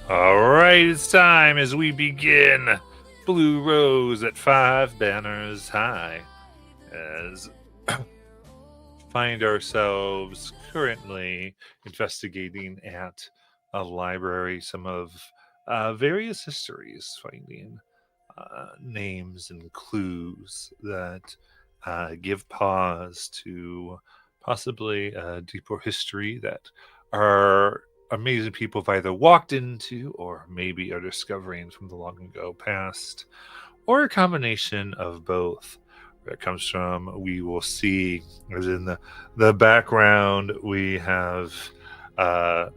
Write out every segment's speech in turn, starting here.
All right, it's time as we begin Blue Rose at 5 banners high. As find ourselves currently investigating at a library some of various histories, finding names and clues that give pause to possibly a deeper history that our amazing people have either walked into or maybe are discovering from the long ago past, or a combination of both. Where it comes from, we will see, as in the background, we have uh,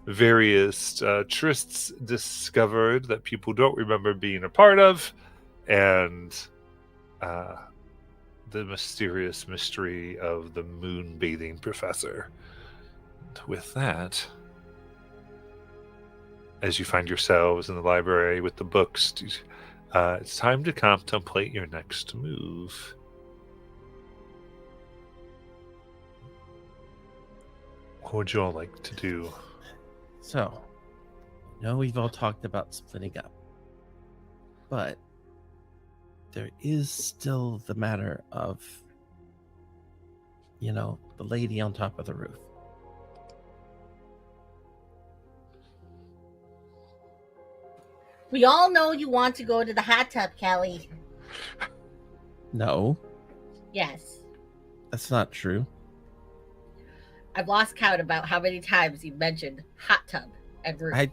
various trysts discovered that people don't remember being a part of, and uh, the mysterious mystery of the moon bathing professor. And with that, as you find yourselves in the library with the books, it's time to contemplate your next move. What would you all like to do? So, we've all talked about splitting up, but there is still the matter of, the lady on top of the roof. We all know you want to go to the hot tub, Kelly. No, Yes. that's not true. I've lost count about how many times you mentioned hot tub and roof. I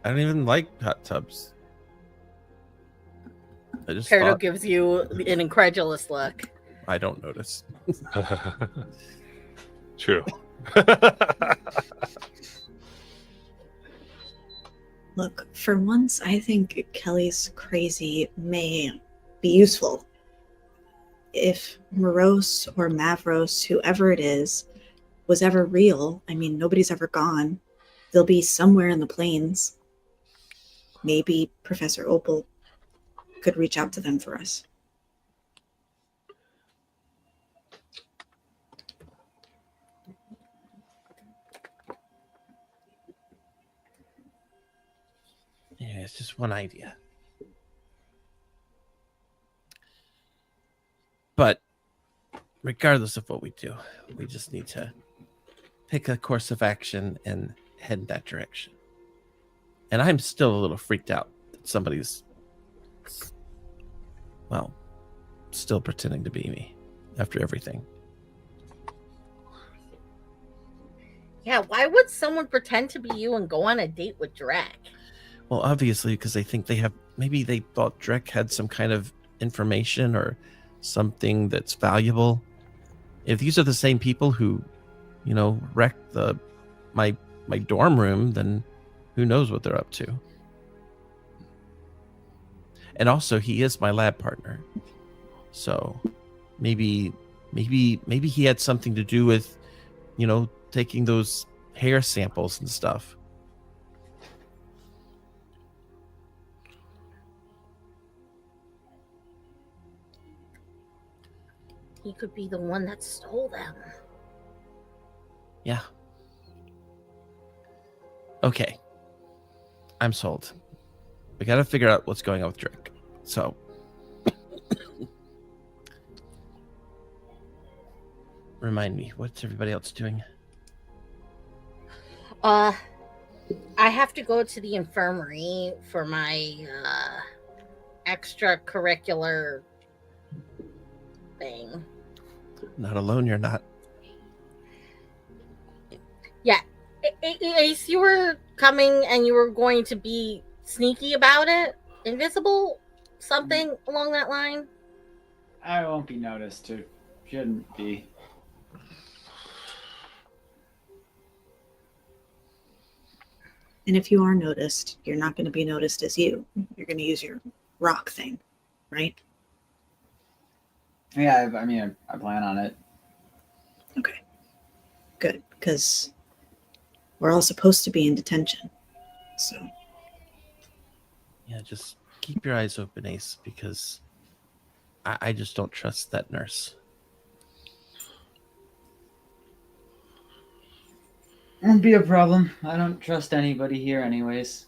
don't even like hot tubs. I just Perdo thought gives you an incredulous look. I don't notice. True. Look, for once, I think Kelly's crazy may be useful. If Morose or Mavros, whoever it is, was ever real, I mean, nobody's ever gone. They'll be somewhere in the plains. Maybe Professor Opal could reach out to them for us. Yeah, it's just one idea. But regardless of what we do, we just need to pick a course of action and head in that direction. And I'm still a little freaked out that somebody's, still pretending to be me after everything. Yeah, why would someone pretend to be you and go on a date with Drek? Well, obviously, because they think maybe they thought Drek had some kind of information or something that's valuable. If these are the same people who, wrecked my dorm room, then who knows what they're up to. And also, he is my lab partner. So maybe he had something to do with, taking those hair samples and stuff. He could be the one that stole them. Yeah. Okay. I'm sold. We gotta figure out what's going on with Drake. So. Remind me, what's everybody else doing? I have to go to the infirmary for my extracurricular thing. Not alone, you're not. Yeah. Ace, you were coming and you were going to be sneaky about it? Invisible? something along that line? I won't be noticed. Or shouldn't be. And if you are noticed, you're not going to be noticed as you. You're going to use your rock thing, right? Yeah, I mean, I plan on it. Okay. Good, because we're all supposed to be in detention. So, Yeah, just keep your eyes open, Ace, because I just don't trust that nurse. Won't be a problem. I don't trust anybody here, anyways.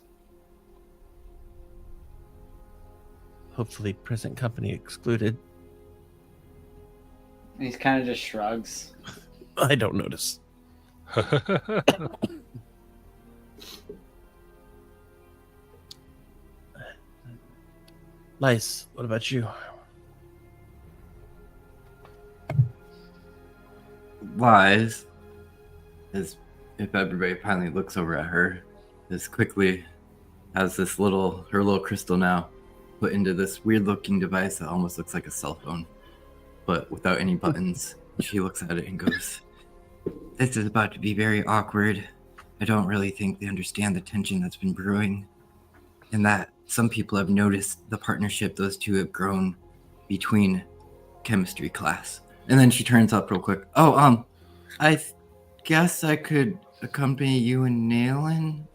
Hopefully, present company excluded. He kind of just shrugs. I don't notice. Nice. What about you? Wise, as if everybody finally looks over at her, as quickly has her little crystal now put into this weird looking device that almost looks like a cell phone, but without any buttons. She looks at it and goes, "This is about to be very awkward. I don't really think they understand the tension that's been brewing, and that some people have noticed the partnership those two have grown between chemistry class." And then she turns up real quick. "Oh, guess I could accompany you and Nailin.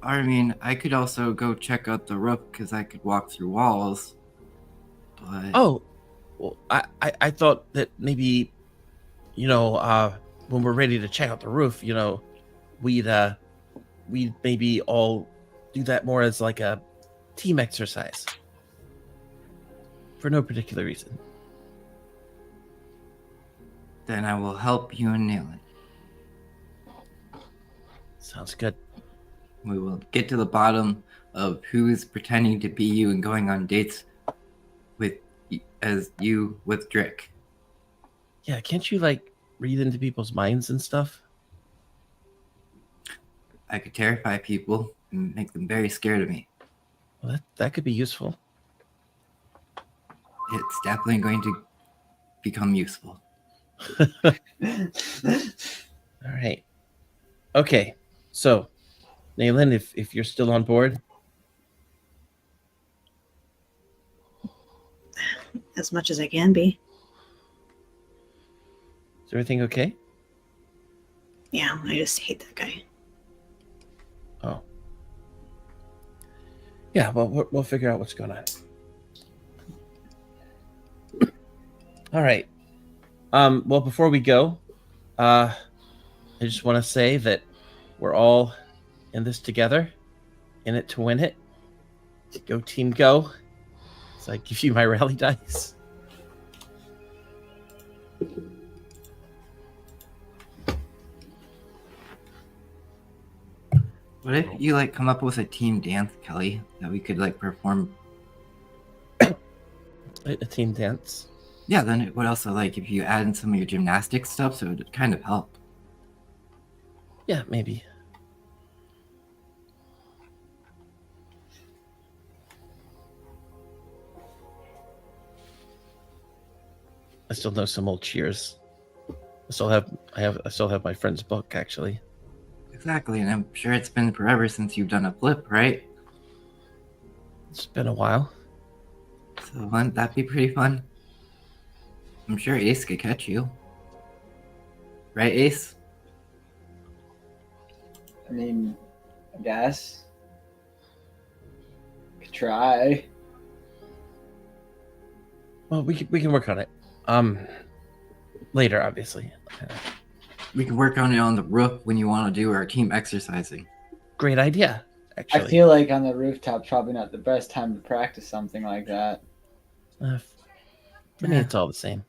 I mean, I could also go check out the roof because I could walk through walls. But Oh, well, I thought that maybe, when we're ready to check out the roof, we'd maybe all do that more as like a team exercise for no particular reason. then I will help you and Nailin. Sounds good. We will get to the bottom of who is pretending to be you and going on dates with Drick. Yeah, can't you read into people's minds and stuff? I could terrify people and make them very scared of me. Well, that could be useful. It's definitely going to become useful. All right. Okay. So, Naylin, if you're still on board. as much as I can be. Is everything okay? Yeah, I just hate that guy. Oh. Yeah, well, we'll figure out what's going on. All right. Well, before we go, I just want to say that we're all in this together, in it to win it. Go team, go. So I give you my rally dice. What if you come up with a team dance, Kelly, that we could perform? A team dance. Yeah, then it would also if you add in some of your gymnastics stuff, so it would kind of help. Yeah, maybe. I still know some old cheers. I still have my friend's book, actually. Exactly, and I'm sure it's been forever since you've done a flip, right? It's been a while. So wouldn't that be pretty fun? I'm sure Ace could catch you. Right, Ace? I mean, I guess. Could try. Well, we can work on it. Later, obviously. We can work on it on the roof when you want to do our team exercising. Great idea, actually. I feel like on the rooftop's probably not the best time to practice something like that. For me, it's all the same.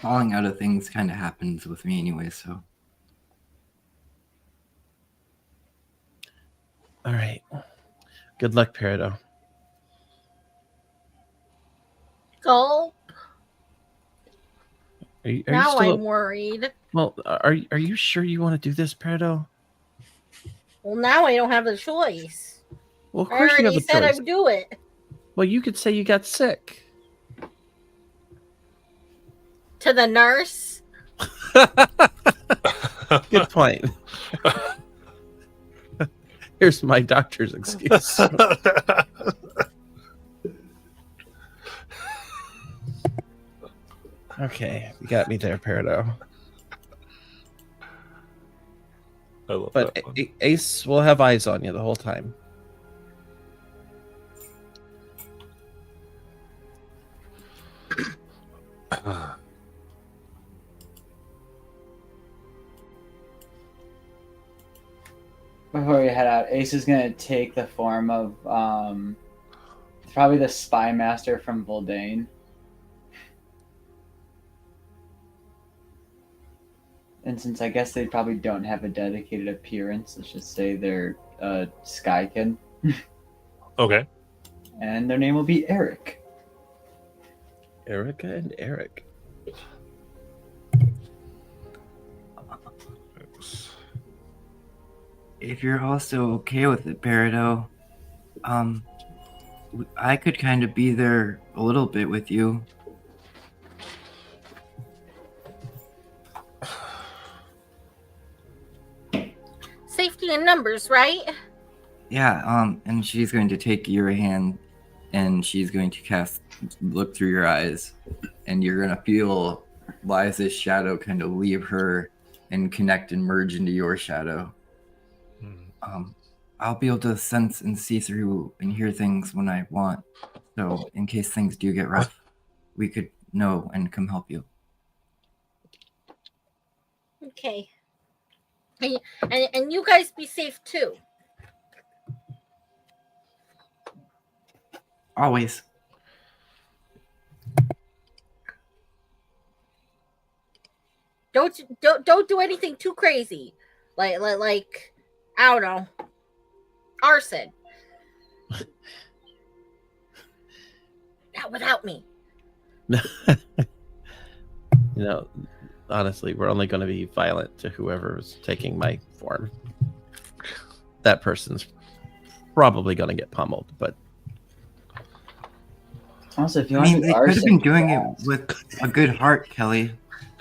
Falling out of things kind of happens with me anyway, so. All right. Good luck, Peridot. Go. Are you Now still I'm worried. Well, are you sure you want to do this, Peridot? Well, now I don't have a choice. Well, of I course you have already a said choice. I'd do it. Well, you could say you got sick. To the nurse. Good point. Here's my doctor's excuse. Okay, you got me there, Peridot. I love But that one. Ace will have eyes on you the whole time. Before we head out, Ace is gonna take the form of probably the spy master from Voldane. And since I guess they probably don't have a dedicated appearance, let's just say they're Skykin. Okay. And their name will be Eric. Erica and Eric. If you're also okay with it, Peridot, I could kind of be there a little bit with you. Safety in numbers, right? Yeah, and she's going to take your hand and she's going to look through your eyes, and you're going to feel Liza's shadow kind of leave her and connect and merge into your shadow. I'll be able to sense and see through and hear things when I want. So in case things do get rough, we could know and come help you. Okay. And you guys be safe too. Always. Don't do anything too crazy. Like I don't know. Arson. Not without me. Honestly, we're only going to be violent to whoever's taking my form. That person's probably going to get pummeled, but Also, if you I want mean, to they do could have been arson, doing yeah. it with a good heart, Kelly.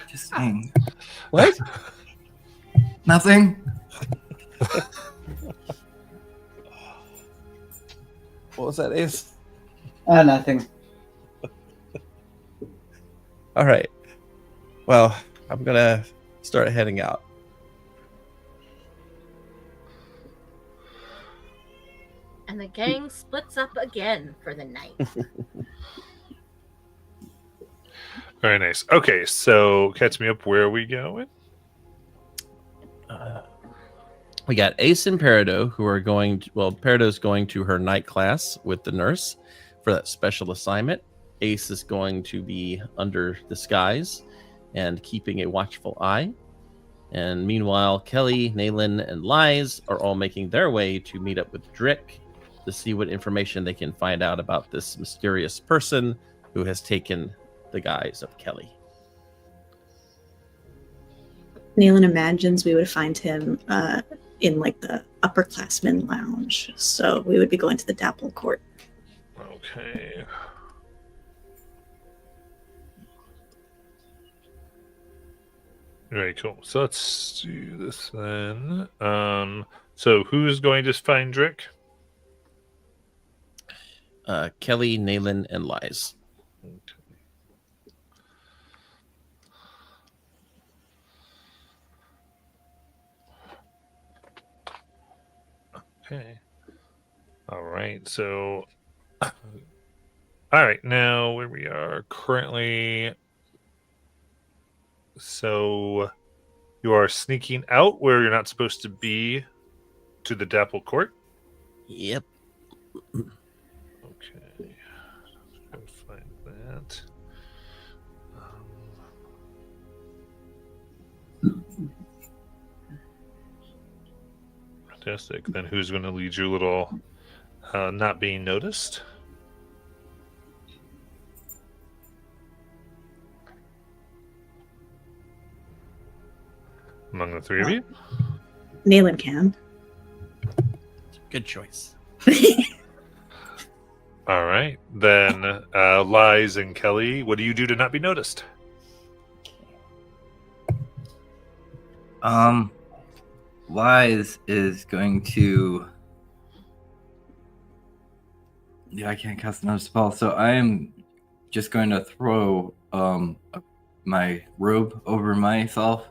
Just saying. what? Nothing? What was that, Ace? Nothing. All right. Well, I'm going to start heading out. And the gang splits up again for the night. Very nice. Okay, so catch me up. Where are we going? We got Ace and Peridot, who are going to, Peridot's going to her night class with the nurse for that special assignment. Ace is going to be under disguise and keeping a watchful eye. And meanwhile, Kelly, Nayland, and Liz are all making their way to meet up with Drick to see what information they can find out about this mysterious person who has taken the guise of Kelly. Nayland imagines we would find him in like the upperclassmen lounge. So we would be going to the Dapple Court. Okay. Very cool. So let's do this then. So who's going to find Drick? Kelly, Nayland, and Liz. Okay. All right. So, all right. Now where we are currently. So, you are sneaking out where you're not supposed to be to the Dapple Court. Yep. Okay. Go find that. Fantastic. Then who's going to lead your little not being noticed? Among the three of you? Nayland can. Good choice. All right. Then, Lies and Kelly, what do you do to not be noticed? Lies is going to. Yeah, I can't cast another spell, so I am just going to throw my robe over myself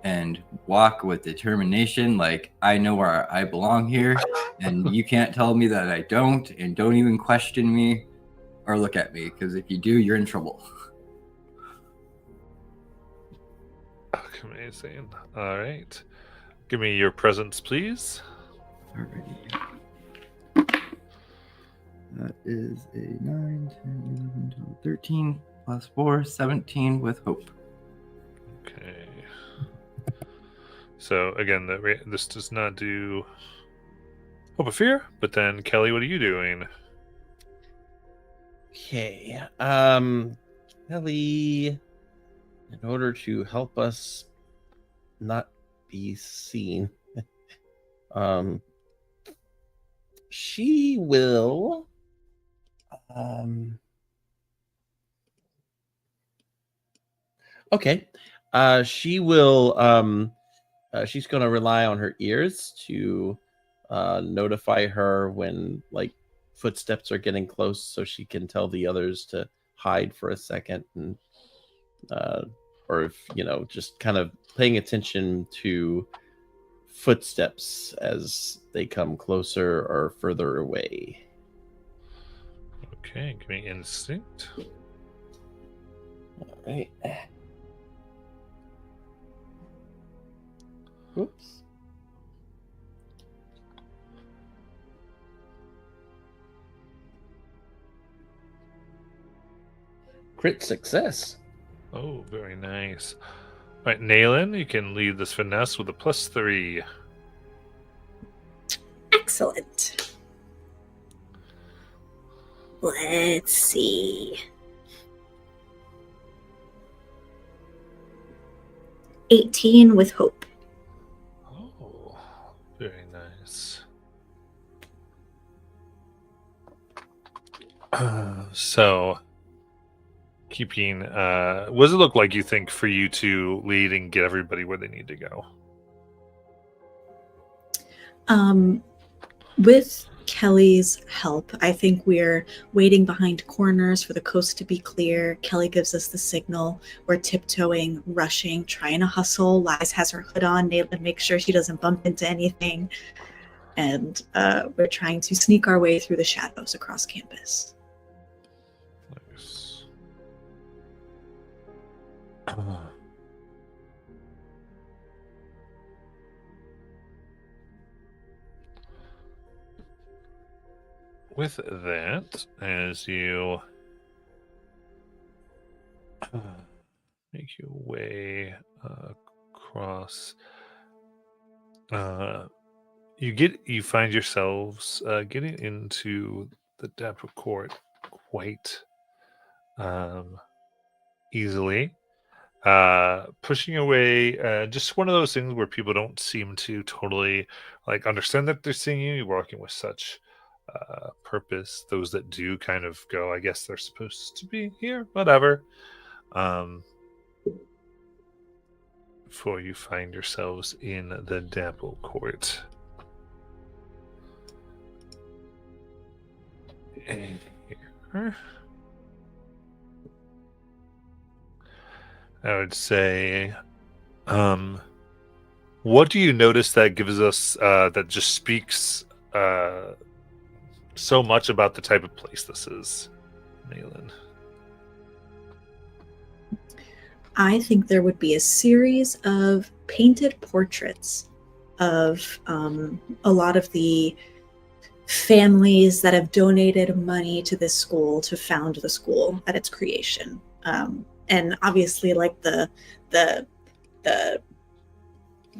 and walk with determination, like I know where I belong here, and you can't tell me that I don't, and don't even question me or look at me, because if you do, you're in trouble. Amazing. All right. Give me your presence, please. Alrighty. That is a 9, 10, 11, 12, 13, plus 4, 17 with hope. Okay. So again, this does not do Hope of Fear, but then Kelly, what are you doing? Okay. Kelly, in order to help us not be seen, she will okay. She will she's going to rely on her ears to notify her when like footsteps are getting close, so she can tell the others to hide for a second, and or if just kind of paying attention to footsteps as they come closer or further away. Okay, give me instinct. All right. Oops. Crit success. Oh, very nice. All right, Nayland, you can lead this finesse with a +3. Excellent. Let's see. 18 with hope. Oh, very nice. So, keeping, what does it look like, you think, for you to lead and get everybody where they need to go? With Kelly's help, I think we're waiting behind corners for the coast to be clear. Kelly gives us the signal. We're tiptoeing, rushing, trying to hustle. Lies has her hood on, Nayland makes sure she doesn't bump into anything. And we're trying to sneak our way through the shadows across campus. Nice. With that, as you make your way across, you find yourselves getting into the Dapper Court quite easily. Pushing away, just one of those things where people don't seem to totally understand that they're seeing you. You're walking with such purpose. Those that do kind of go, I guess they're supposed to be here, whatever. Before you find yourselves in the Dapper Court. And here, I would say, what do you notice that gives us, that just speaks so much about the type of place this is, Nayland? I think there would be a series of painted portraits of a lot of the families that have donated money to this school to found the school at its creation. And obviously, like the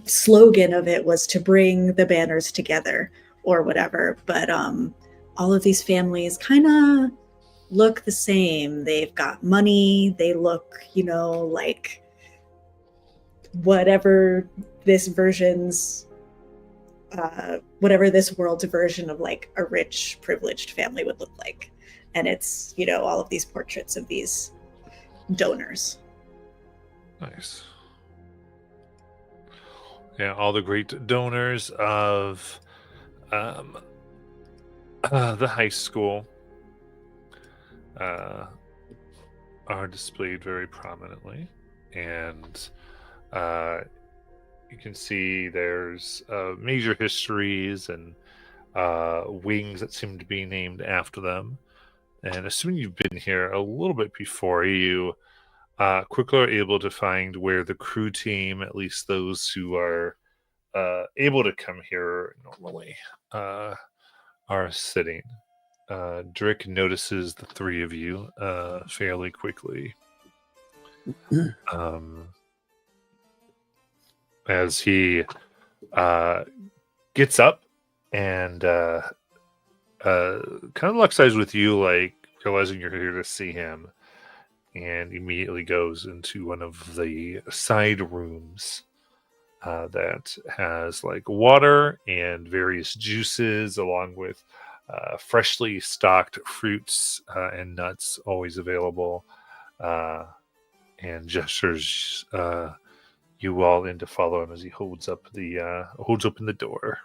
slogan of it was to bring the banners together or whatever. But all of these families kind of look the same. They've got money. They look, like whatever this version's whatever this world's version of like a rich, privileged family would look like. And it's, all of these portraits of these donors. Nice. Yeah, all the great donors of the high school are displayed very prominently, and you can see there's major histories and wings that seem to be named after them. And assuming you've been here a little bit before, you quickly are able to find where the crew team, at least those who are able to come here normally, are sitting. Drick notices the three of you fairly quickly. As he gets up and kind of locks eyes with you, like realizing you're here to see him, and immediately goes into one of the side rooms that has like water and various juices, along with freshly stocked fruits and nuts, always available, and gestures you all in to follow him as he holds open the door.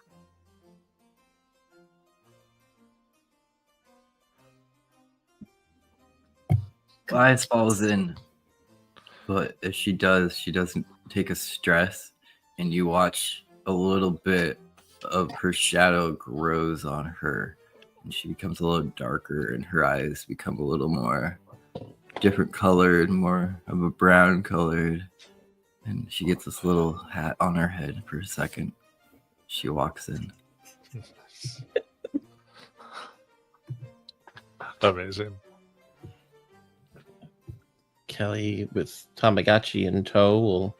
Elias falls in, but if she does, she doesn't take a stress, and you watch a little bit of her shadow grows on her, and she becomes a little darker, and her eyes become a little more different colored, more of a brown colored, and she gets this little hat on her head for a second. She walks in. Amazing. Kelly, with Tamagotchi in tow, will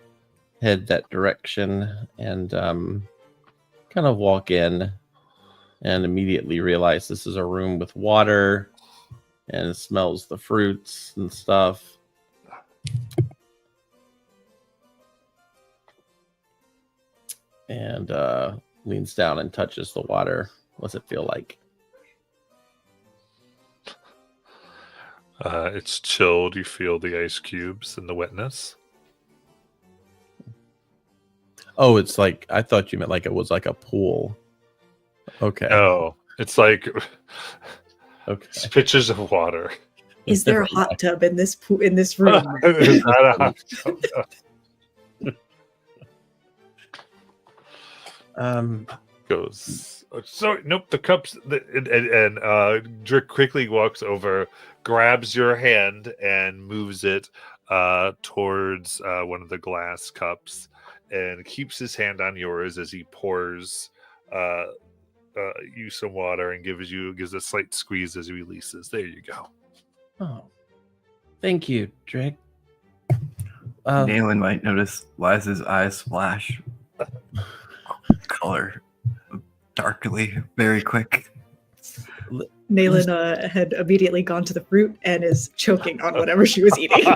head that direction and kind of walk in and immediately realize this is a room with water and smells the fruits and stuff. And leans down and touches the water. What's it feel like? It's chilled. You feel the ice cubes and the wetness. Oh, it's like, I thought you meant like it was like a pool. Okay. Oh, it's like Okay. it's pitchers of water. Is there a hot tub in this in this room? Is that a hot tub? Goes. Sorry, nope. The cups. And Drick quickly walks over, grabs your hand, and moves it towards one of the glass cups, and keeps his hand on yours as he pours you some water and gives a slight squeeze as he releases. There you go. Oh, thank you, Drake. Nayland might notice Liza's eyes flash color darkly, very quick. Nayland had immediately gone to the fruit and is choking on whatever she was eating.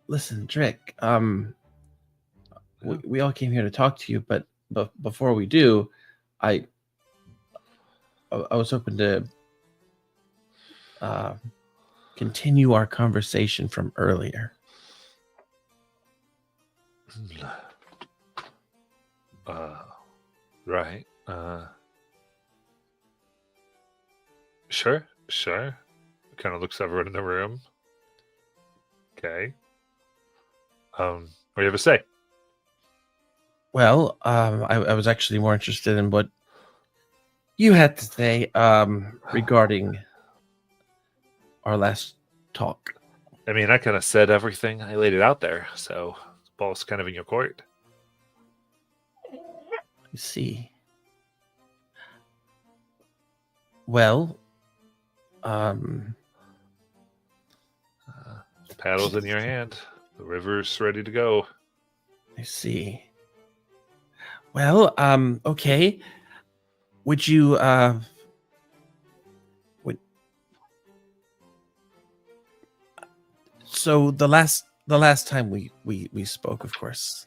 Listen, Drake. We all came here to talk to you, but before we do, I was hoping to continue our conversation from earlier. Right. Sure. Kind of looks everyone in the room. Okay. What do you have to say? Well, I was actually more interested in what you had to say regarding our last talk. I mean, I kind of said everything. I laid it out there, so the ball's kind of in your court. You see. Well, The paddle's in your hand. The river's ready to go. I see. Well, okay. Would you so the last time we spoke, of course,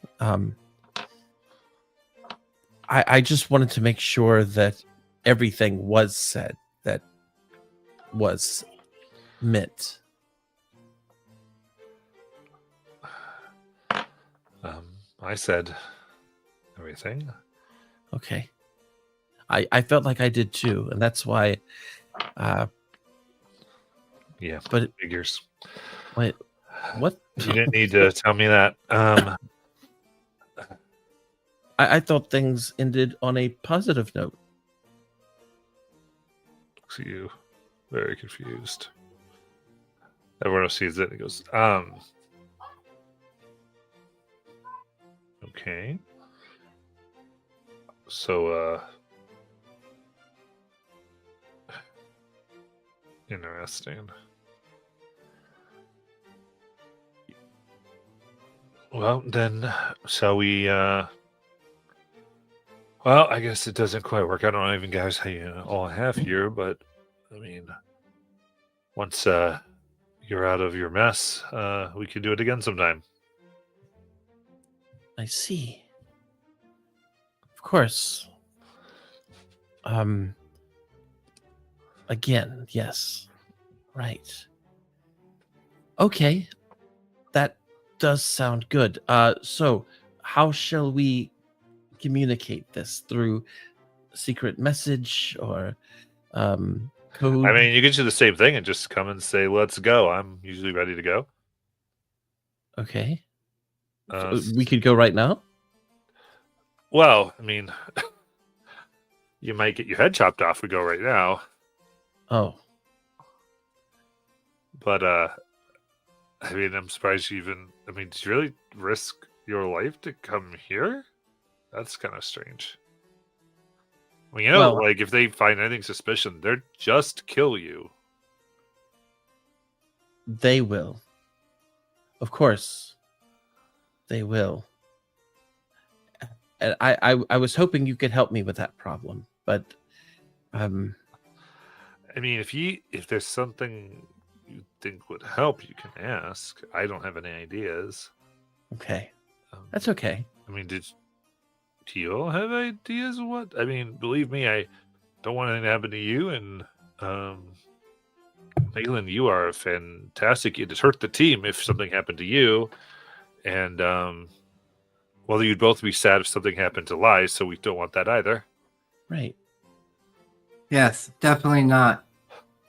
I just wanted to make sure that everything was said that was meant. I said everything. Okay. I felt like I did too, and that's why. Yeah, But figures. wait, what? You didn't need to tell me that. I thought things ended on a positive note. Looks at you, very confused. Everyone else sees it and goes, okay. So, interesting. Well, then, shall we, well, I guess it doesn't quite work. I don't even guys how you all have here, but, I mean, once, you're out of your mess, we can do it again sometime. I see. Of course. Again, yes. Right. Okay. That does sound good. So how shall we communicate this? Through secret message or code? I mean, you can do the same thing and just come and say, let's go. I'm usually ready to go. Okay. Uh, We could go right now? Well, I mean, you might get your head chopped off. We go right now, Oh. but I mean, I'm surprised you even. I mean, did you really risk your life to come here? That's kind of strange. Well, you know, Well- like if they find anything suspicious, they're just kill you. They will. Of course. They will. And I was hoping you could help me with that problem, but I mean, if there's something you think would help, you can ask. I don't have any ideas. okay. Um, That's okay. I mean, do you all have ideas of what? I mean, believe me, I don't want anything to happen to you. And Malin, you are fantastic. You'd hurt the team if something happened to you. And well, you'd both be sad if something happened to Lai, so we don't want that either. Right. Yes, definitely not.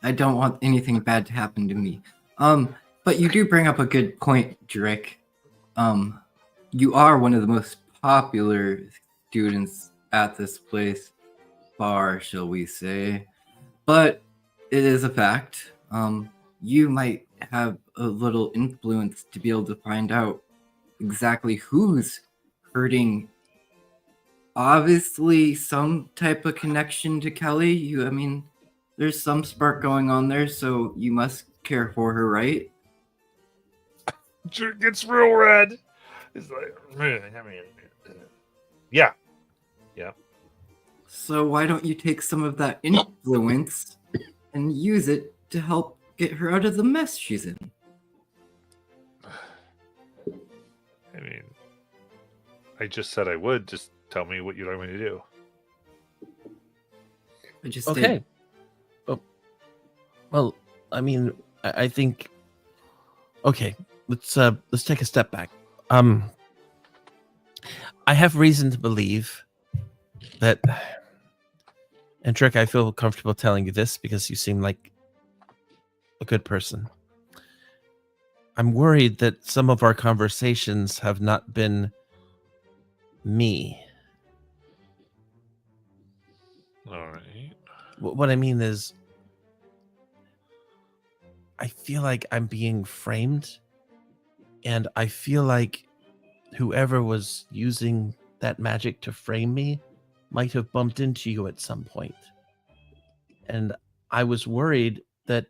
I don't want anything bad to happen to me. But you do bring up a good point, Drake. You are one of the most popular students at this place, bar, shall we say. But it is a fact. You might have a little influence to be able to find out exactly who's hurting. Obviously, some type of connection to Kelly. I mean, there's some spark going on there, so you must care for her, right? It gets real red. It's like, I mean, yeah. So why don't you take some of that influence and use it to help get her out of the mess she's in? I mean, I just said I would. Just tell me what you'd like me to do. I just Okay. did. Well, I mean, I think. Okay, let's take a step back. I have reason to believe that, and Trick, I feel comfortable telling you this because you seem like a good person. I'm worried that some of our conversations have not been me. All right. What I mean is, I feel like I'm being framed, and I feel like whoever was using that magic to frame me might have bumped into you at some point. And I was worried that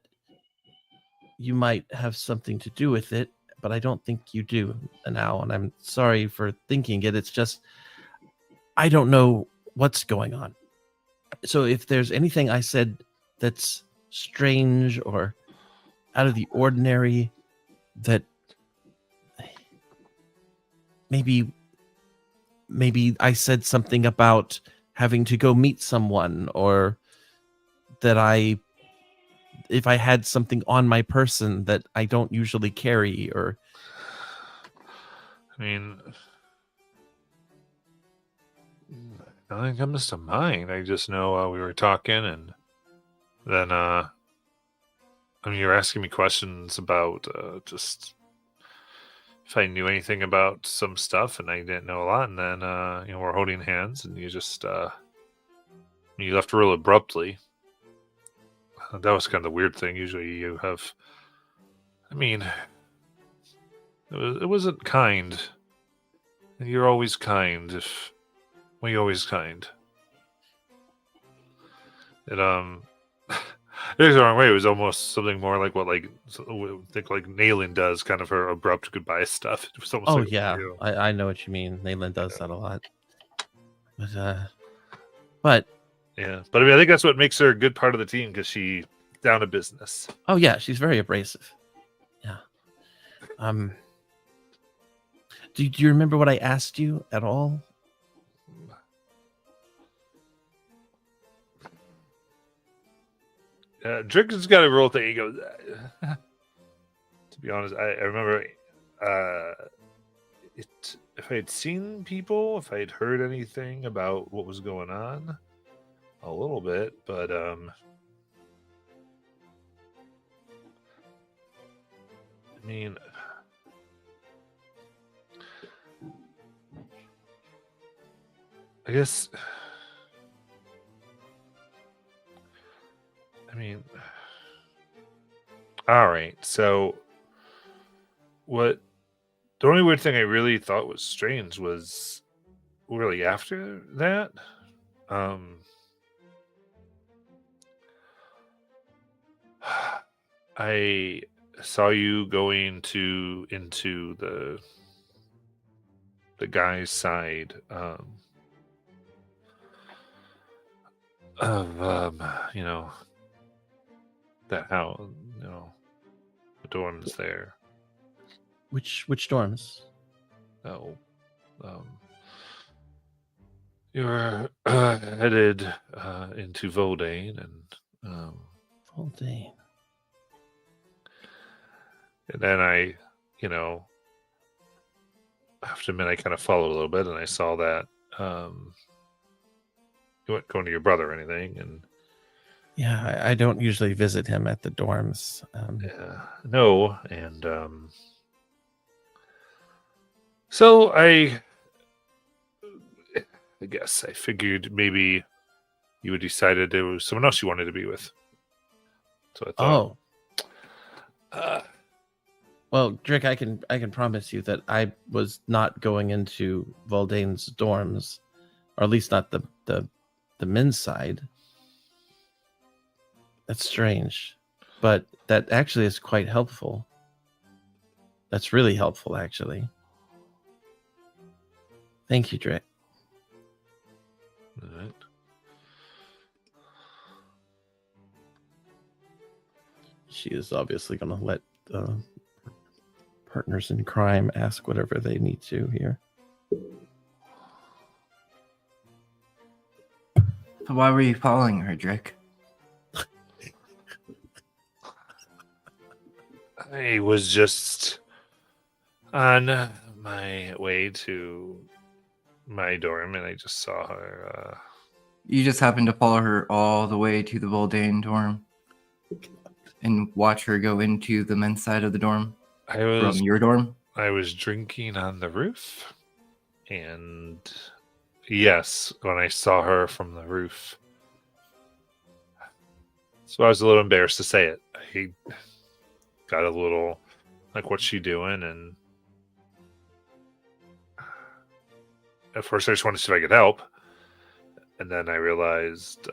you might have something to do with it, but I don't think you do now, and I'm sorry for thinking it. It's just, I don't know what's going on. So if there's anything I said that's strange or out of the ordinary, that maybe maybe I said something about having to go meet someone, or that if I had something on my person that I don't usually carry, or I mean, nothing comes to mind. I just know we were talking, and then I mean, you were asking me questions about just if I knew anything about some stuff, and I didn't know a lot. And then we're holding hands, and you just you left real abruptly. That was kind of the weird thing. Usually, you have. I mean, it wasn't kind. You're always kind. You're always kind. It there's the wrong way. It was almost something more like what I think like Nayland does, kind of her abrupt goodbye stuff. It was almost like, yeah, you know, I know what you mean. Nayland does that a lot, but yeah. But I mean, I think that's what makes her a good part of the team, because she's down to business. oh yeah, she's very abrasive. Yeah. Do you remember what I asked you at all? Drake has got a real thing. He goes, to be honest, I remember if I had seen people, if I had heard anything about what was going on, a little bit, but I mean, I guess. I mean, all right. So, the only weird thing I really thought was strange was really after that. I saw you going into the guy's side of that how the dorms there. Which dorms? Oh, you're headed into Voldane, and Voldane. and then I have to admit I kind of followed a little bit, and I saw that you weren't going to your brother or anything, and Yeah, I don't usually visit him at the dorms. no, and so I guess I figured maybe you had decided there was someone else you wanted to be with. So I thought, Well, Drake, I can promise you that I was not going into Voldane's dorms, or at least not the men's side. That's strange, but that actually is quite helpful. That's really helpful, actually. Thank you, Drake. all right. She is obviously going to let partners in crime ask whatever they need to here. So why were you following her, Drake? I was just on my way to my dorm, and I just saw her. You just happened to follow her all the way to the Voldane dorm and watch her go into the men's side of the dorm from your dorm? I was drinking on the roof, and yes, when I saw her from the roof, so I was a little embarrassed to say it. I got a little like, what's she doing? And at first I just wanted to see if I could help. And then I realized,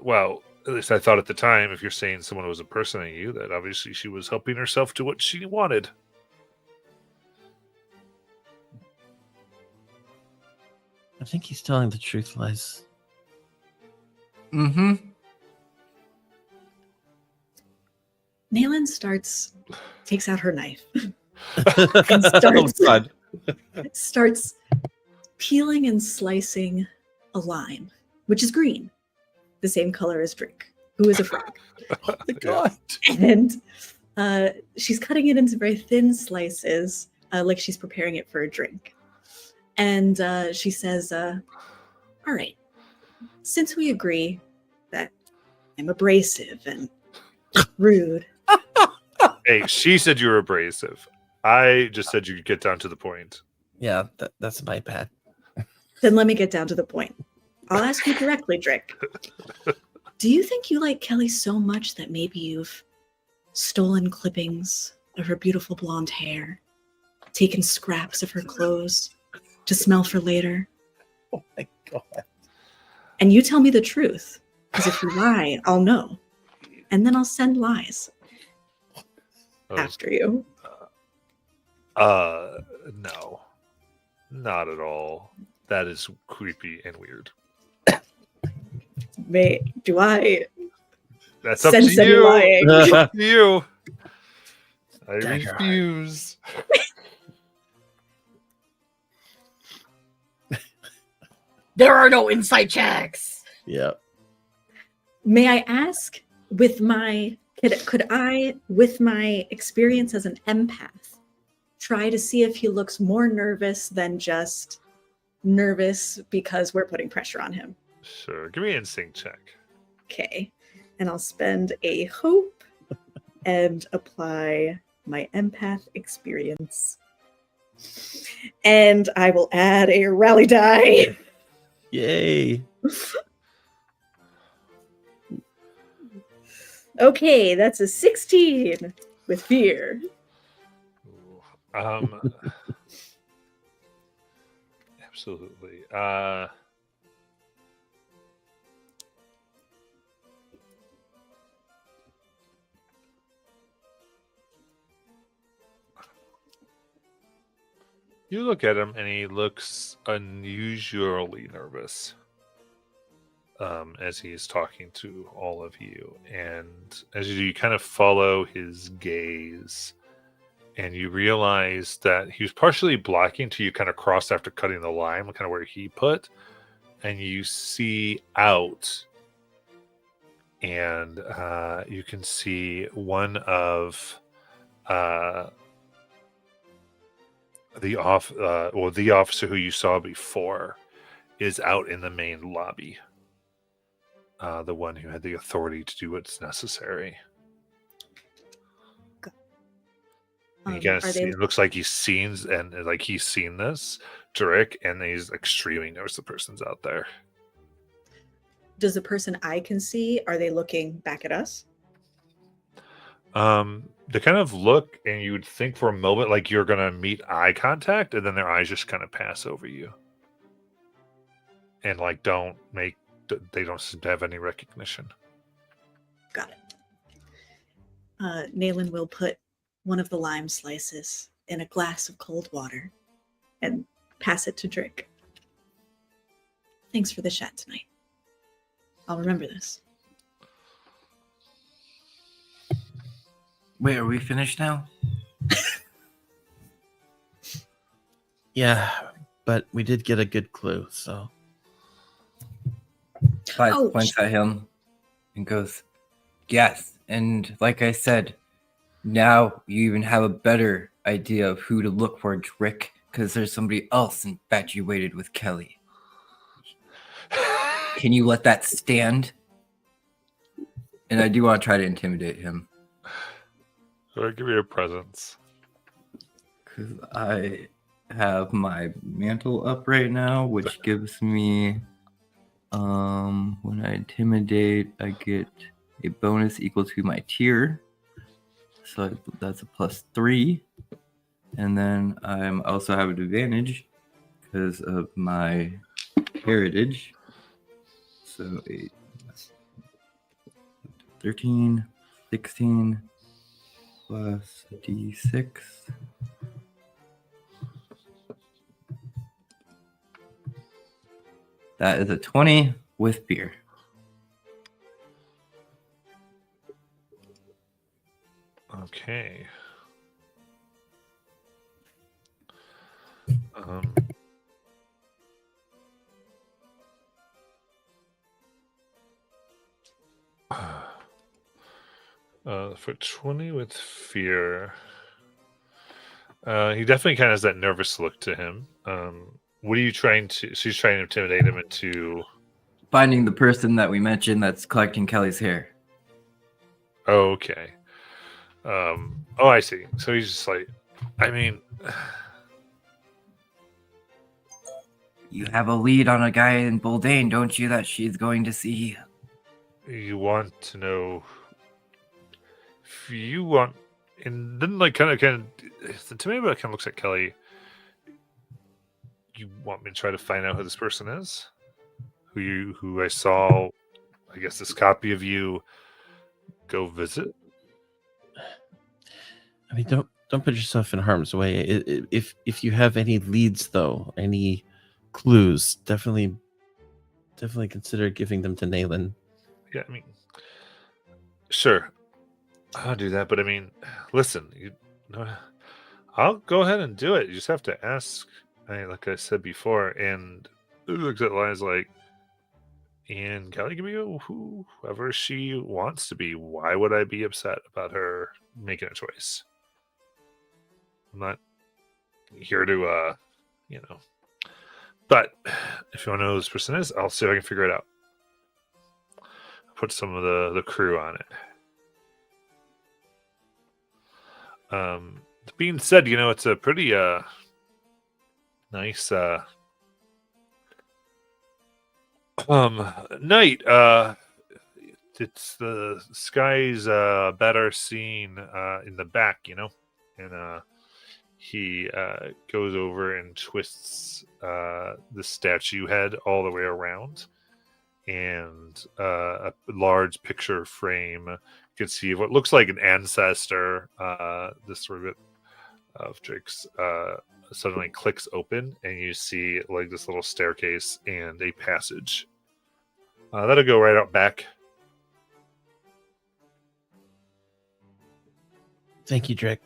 well, at least I thought at the time, if you're saying someone was impersonating you, that obviously she was helping herself to what she wanted. I think he's telling the truth, Les. Mm-hmm. Nayland takes out her knife, Oh, God. starts peeling and slicing a lime, which is green, the same color as Drink, who is a frog. Oh my god. And she's cutting it into very thin slices, like she's preparing it for a drink. And she says, all right, since we agree that I'm abrasive and rude, Hey, she said you were abrasive. I just said you could get down to the point. Yeah, that's my bad. then let me get down to the point. I'll ask you directly, Drick. Do you think you like Kelly so much that maybe you've stolen clippings of her beautiful blonde hair, taken scraps of her clothes to smell for later? Oh my god. And you tell me the truth, because if you lie, I'll know. And then I'll send lies Oh, after you. No. Not at all. That is creepy and weird. Do I That's up to sense any you. lying? Up to you. I Dagger. refuse. There are no insight checks. Yeah. May I ask, with my could I, with my experience as an empath, try to see if he looks more nervous than just nervous because we're putting pressure on him? Sure. Give me an instinct check. Okay. And I'll spend a hope and apply my empath experience. And I will add a rally die. Yay. Okay, that's a 16 with fear. Absolutely. You look at him and he looks unusually nervous as he is talking to all of you. And as you kind of follow his gaze, and you realize that he was partially blocking till you kind of crossed after cutting the line, kind of where he put, and you see out, and you can see one of the officer who you saw before is out in the main lobby. The one who had the authority to do what's necessary. And you kind of see, it looks like he's seen this, Drake, and he's extremely nervous the person's out there. Does the person I can see, are they looking back at us? They kind of look, and you would think for a moment like you're gonna meet eye contact, and then their eyes just kind of pass over you, and like they don't seem to have any recognition. Got it. Nayland will put one of the lime slices in a glass of cold water and pass it to Drake. Thanks for the chat tonight. I'll remember this. Wait, are we finished now? Yeah, but we did get a good clue, so. Clive Oh, points at him and goes, yes. And like I said, now you even have a better idea of who to look for, Drick, because there's somebody else infatuated with Kelly. Can you let that stand? And I do want to try to intimidate him. Or give me a presence. Because I have my mantle up right now, which gives me, when I intimidate, I get a bonus equal to my tier. So that's a +3. And then I also have an advantage because of my heritage. So 8, 13, 16 plus D6. That is a 20 with beer. Okay. For 20 with fear. He definitely kind of has that nervous look to him. What are you trying to? She's trying to intimidate him into. Finding the person that we mentioned that's collecting Kelly's hair. Oh, okay. Oh, I see. So he's just like, I mean, You have a lead on a guy in Boldane, don't you, that she's going to see? you want to know if you want, and then like kind of to me, but it kind of looks like Kelly. You want me to try to find out who this person is? Who I saw, I guess this copy of you go visit? I mean, don't put yourself in harm's way. If you have any leads, though, any clues, definitely consider giving them to Nayland. Yeah, I mean, sure, I'll do that. But I mean, listen, I'll go ahead and do it. You just have to ask. Like I said before, and looks at Lies like, and Kelly can be whoever she wants to be. Why would I be upset about her making a choice? I'm not here to, But if you want to know who this person is, I'll see if I can figure it out. Put some of the crew on it. Being said, it's a pretty nice night. It's the sky's better seen in the back, and he goes over and twists the statue head all the way around, and a large picture frame. You can see what looks like an ancestor. This sort of Drake's suddenly clicks open, and you see like this little staircase and a passage. That'll go right out back. Thank you, Drake.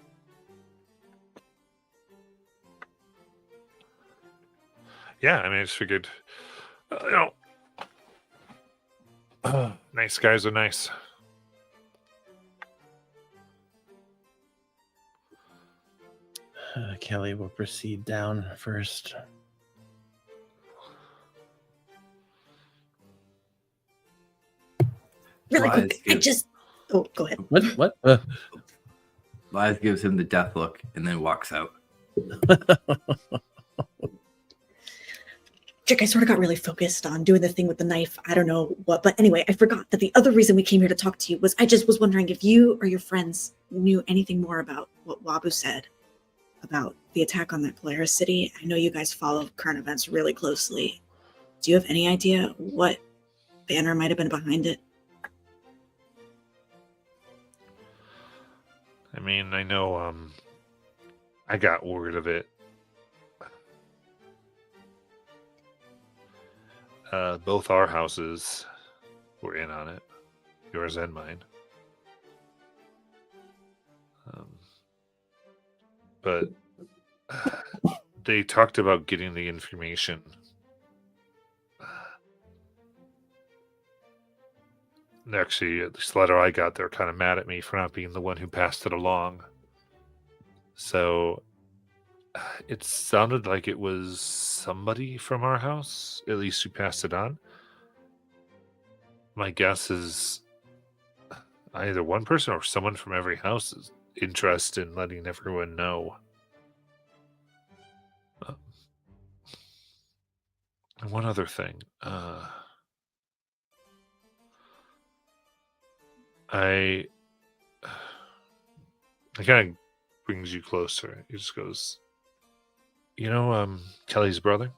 Yeah, I mean, I just figured, nice guys are nice. Kelly will proceed down first. Really Lies quick, Oh, go ahead. What? Lies gives him the death look and then walks out. Jack, I sort of got really focused on doing the thing with the knife. I don't know what, but anyway, I forgot that the other reason we came here to talk to you was I just was wondering if you or your friends knew anything more about what Wabu said about the attack on that Polaris city. I know you guys follow current events really closely. Do you have any idea what banner might have been behind it? I mean, I know I got word of it. Both our houses were in on it, yours and mine. But they talked about getting the information. Actually, at least the letter I got, they're kind of mad at me for not being the one who passed it along. So it sounded like it was somebody from our house, at least who passed it on. My guess is either one person or someone from every house is interested in letting everyone know. And one other thing. It kind of brings you closer. He just goes, Kelly's brother?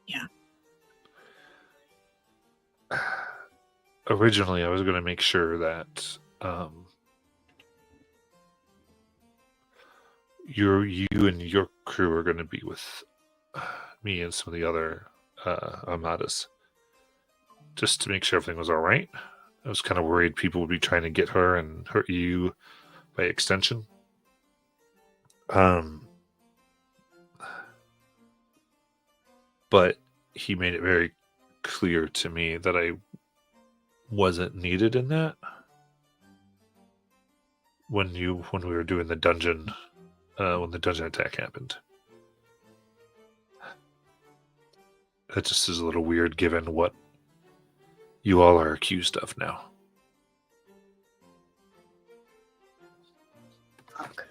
Yeah. Originally, I was going to make sure that you and your crew are going to be with me and some of the other Armadas, just to make sure everything was all right. I was kind of worried people would be trying to get her and hurt you by extension. But he made it very clear to me that I Was it needed in that? When we were doing the dungeon, when the dungeon attack happened. That just is a little weird given what you all are accused of now. Okay.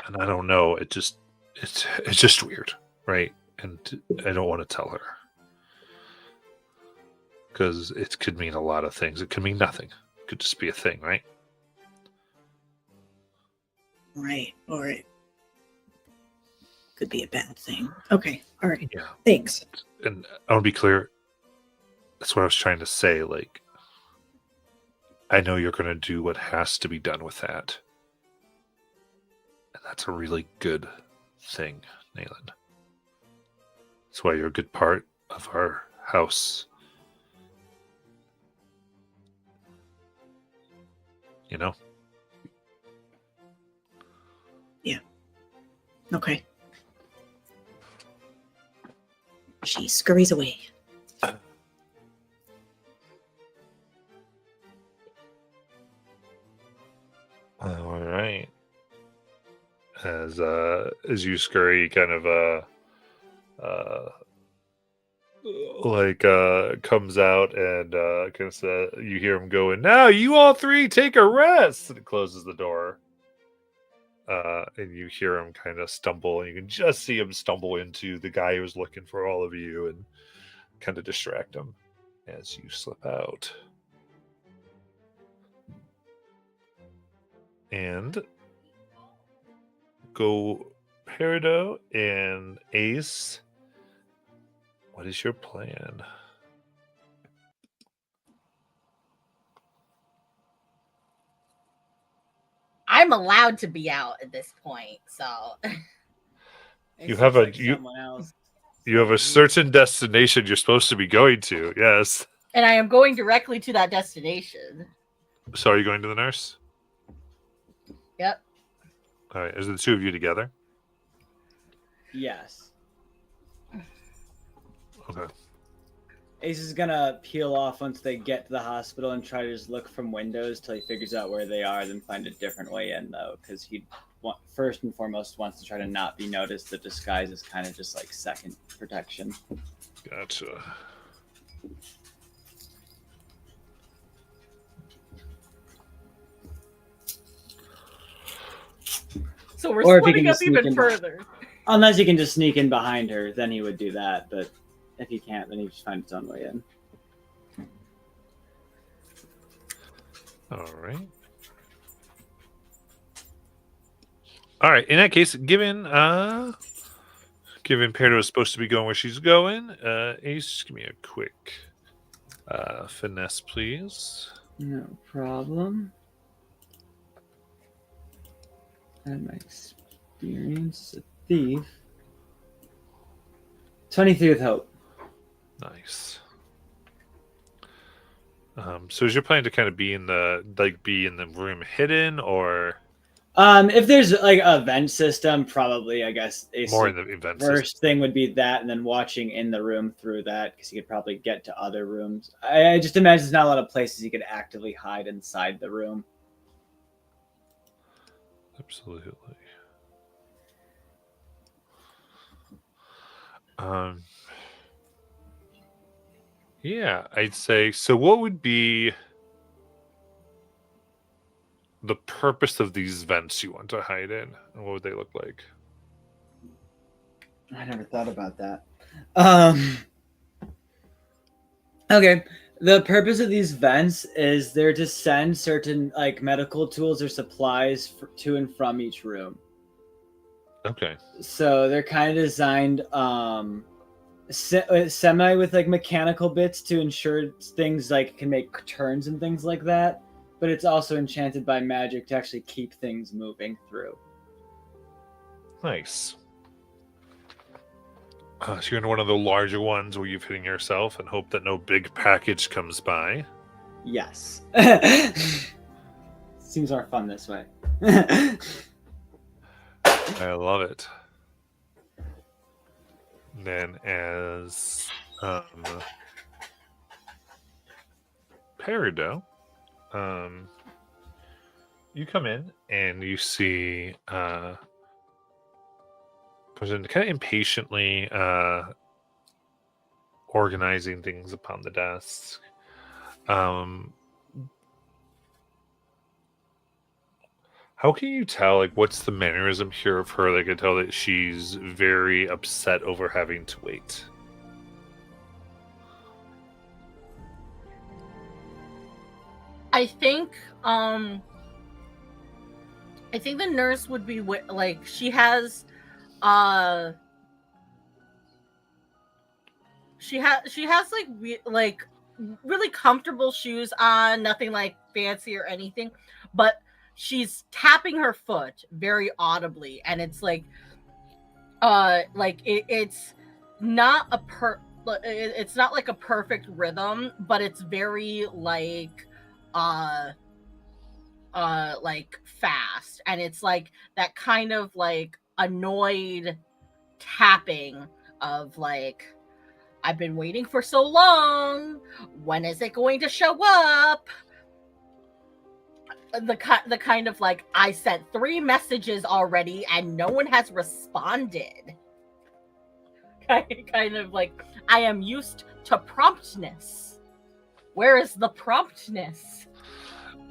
And I don't know, it's just weird, right? And I don't want to tell her. Because it could mean a lot of things. It could mean nothing. It could just be a thing, right? Right. Or it could be a bad thing. Okay. All right. Yeah. Thanks. And I want to be clear. That's what I was trying to say. Like, I know you're going to do what has to be done with that. And that's a really good thing, Nayland. That's why you're a good part of our house. You know? Okay. She scurries away. All right. As you scurry, kind of comes out and kind of you hear him going, "Now you all three take a rest," and it closes the door. And you hear him kind of stumble, and you can just see him stumble into the guy who was looking for all of you and kind of distract him as you slip out. And go Peridot and Ace. What is your plan? I'm allowed to be out at this point, so You have someone else. You have a certain destination you're supposed to be going to. Yes. and I am going directly to that destination. So are you going to the nurse? Yep. All right. Is the two of you together? Yes. Okay. Ace is gonna peel off once they get to the hospital and try to just look from windows till he figures out where they are, then find a different way in, though, because he first and foremost wants to try to not be noticed. The disguise is kind of just like second protection. Gotcha. So we're Or if he splitting can up just sneak even in further. Unless he can just sneak in behind her, then he would do that. But if he can't, then he just finds his own way in. All right. All right. In that case, given Peridot is supposed to be going where she's going, Ace, give me a quick finesse, please. No problem. And my experience, a thief. 23 with hope. Nice. So is your plan to kind of be in the room hidden, or If there's like a vent system, probably I guess more in the event first system? thing would be that, and then watching in the room through that, because he could probably get to other rooms. I just imagine there's not a lot of places he could actively hide inside the room. Absolutely. Yeah, I'd say so. What would be the purpose of these vents you want to hide in, and what would they look like? I never thought about that. Okay. The purpose of these vents is they're to send certain like medical tools or supplies to and from each room. Okay. So they're kind of designed semi with like mechanical bits to ensure things like can make turns and things like that. But it's also enchanted by magic to actually keep things moving through. Nice. So you're in one of the larger ones where you've hidden yourself and hope that no big package comes by. Yes. Seems more fun this way. I love it. Then as Peridot, you come in and you see person kind of impatiently organizing things upon the desk. How can you tell, like, what's the mannerism here of her? Like, I can tell that she's very upset over having to wait. I think the nurse would be like, she has she has like really comfortable shoes on, nothing like fancy or anything, but she's tapping her foot very audibly, and it's like it's not it's not like a perfect rhythm, but it's very like fast, and it's like that kind of like annoyed tapping of like, I've been waiting for so long, when is it going to show up? The kind of like, I sent 3 messages already and no one has responded. Kind of like, I am used to promptness. Where is the promptness?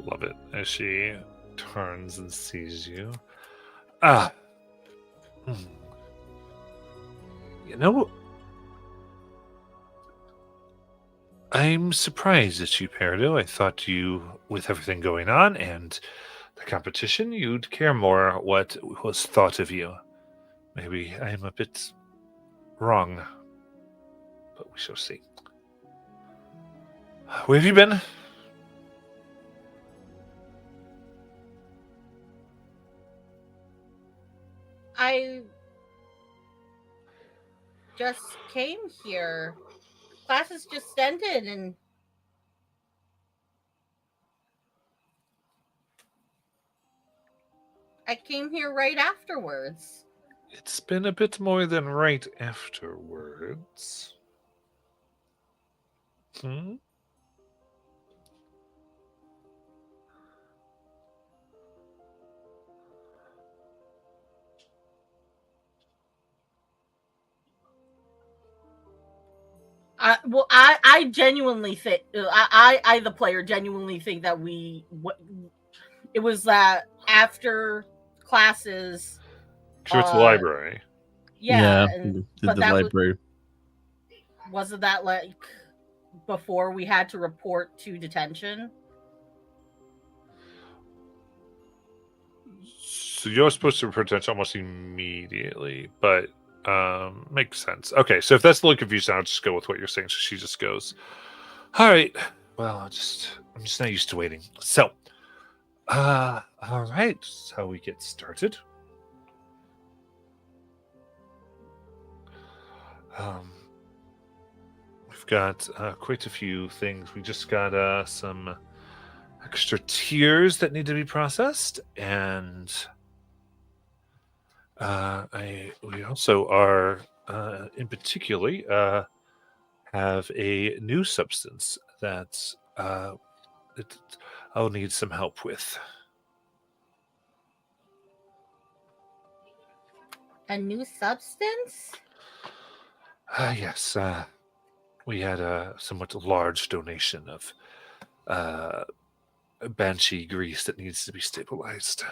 Love it as she turns and sees you. You know, I'm surprised at you, Peridot. I thought you, with everything going on and the competition, you'd care more what was thought of you. Maybe I am a bit wrong, but we shall see. Where have you been? I just came here. Classes just ended, and I came here right afterwards. It's been a bit more than right afterwards. I genuinely think, I the player genuinely think that it was that after classes. To the library. Yeah, the but that library. Wasn't that like before we had to report to detention? So you're supposed to report detention almost immediately, but makes sense. Okay, so if that's a little confusing, I'll just go with what you're saying. So she just goes, all right, well, I'm just not used to waiting. So all right, so we get started. We've got quite a few things. We just got some extra tiers that need to be processed, and we also are in particular have a new substance that I'll need some help with. A new substance? Yes, we had a somewhat large donation of banshee grease that needs to be stabilized.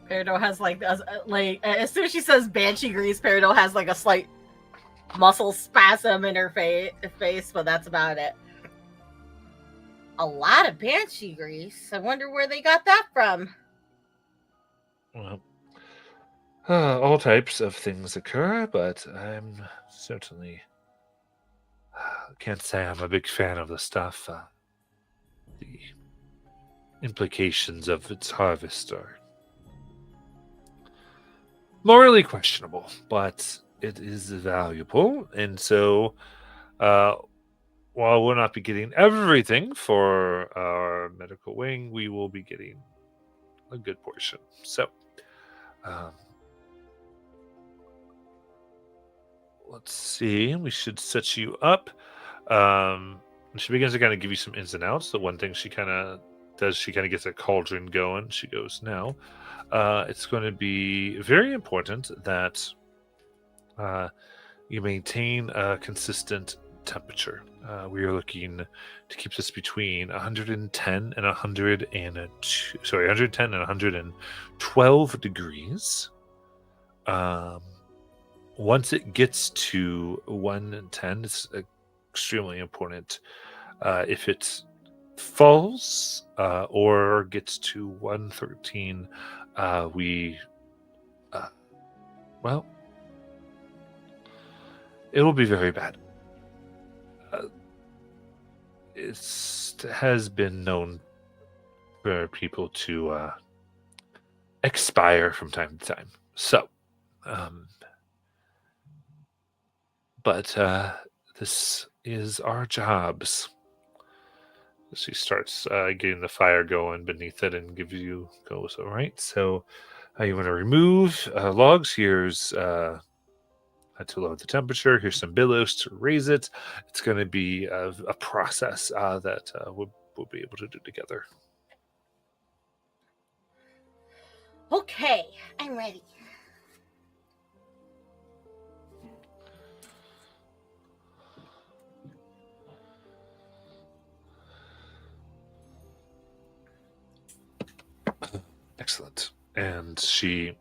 Peridot has like as soon as she says banshee grease, Peridot has like a slight muscle spasm in her face, but that's about it. A lot of banshee grease. I wonder where they got that from. Well, all types of things occur, but I'm certainly can't say I'm a big fan of the stuff. The implications of its harvest are morally questionable, but it is valuable, and so while we'll not be getting everything for our medical wing, we will be getting a good portion. So let's see. We should set you up. And she begins to kind of give you some ins and outs. The one thing she kind of does, she kind of gets a cauldron going. She goes, now, it's going to be very important that you maintain a consistent temperature. We are looking to keep this between 110 and 110 and 112 degrees. Once it gets to 110, it's extremely important. If it falls or gets to 113, well, it will be very bad. It has been known for people to expire from time to time. So, but this is our jobs. She starts getting the fire going beneath it and goes, all right, so you want to remove logs. Here's to lower the temperature. Here's some billows to raise it. It's going to be a process that we'll be able to do together. Okay, I'm ready. Excellent. And she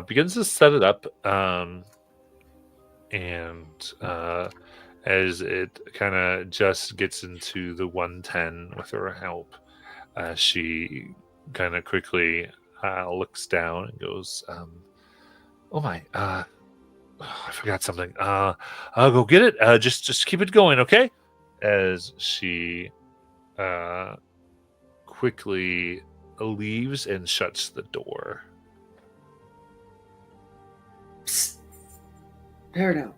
begins to set it up. As it kind of just gets into the 110 with her help, she kind of quickly looks down and goes, oh my, I forgot something. I'll go get it. Just keep it going, okay? As she quickly leaves and shuts the door. Psst. Peridot.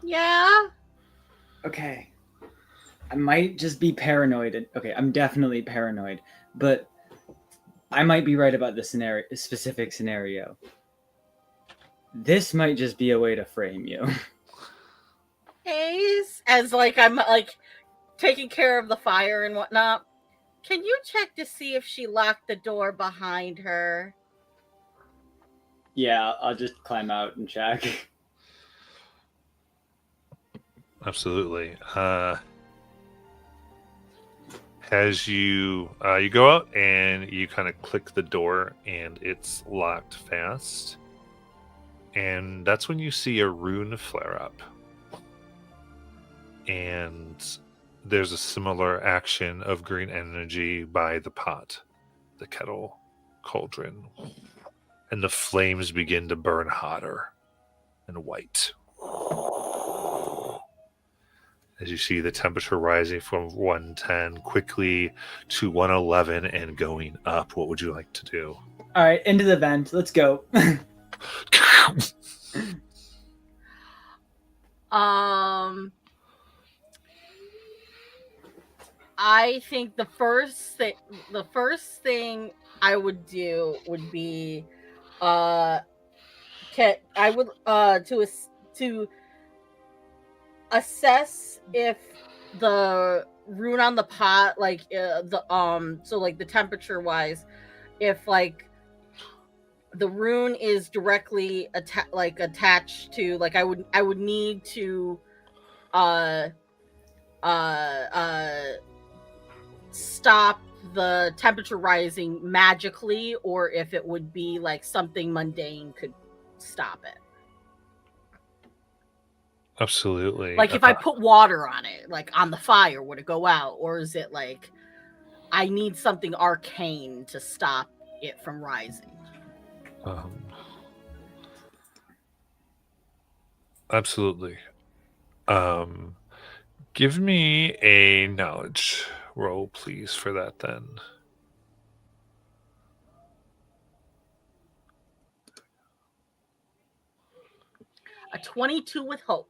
Yeah. Okay. I might just be paranoid. Okay, I'm definitely paranoid, but I might be right about the specific scenario. This might just be a way to frame you. Ace, as like I'm like taking care of the fire and whatnot. Can you check to see if she locked the door behind her? Yeah, I'll just climb out and check. Absolutely. As you go out and you kind of click the door and it's locked fast, and that's when you see a rune flare up, and there's a similar action of green energy by the pot, the kettle, cauldron, and the flames begin to burn hotter and white. As you see the temperature rising from 110 quickly to 111 and going up. What would you like to do? All right, into the vent. Let's go. I think the first thing I would do would be to assess if the rune on the pot, like so like the temperature wise, if like the rune is directly attached to, like I would need to stop the temperature rising magically, or if it would be like something mundane could stop it. Absolutely. Like if I put water on it, like on the fire, would it go out? Or is it like I need something arcane to stop it from rising? Absolutely. Give me a knowledge roll, please, for that then. A 22 with hope.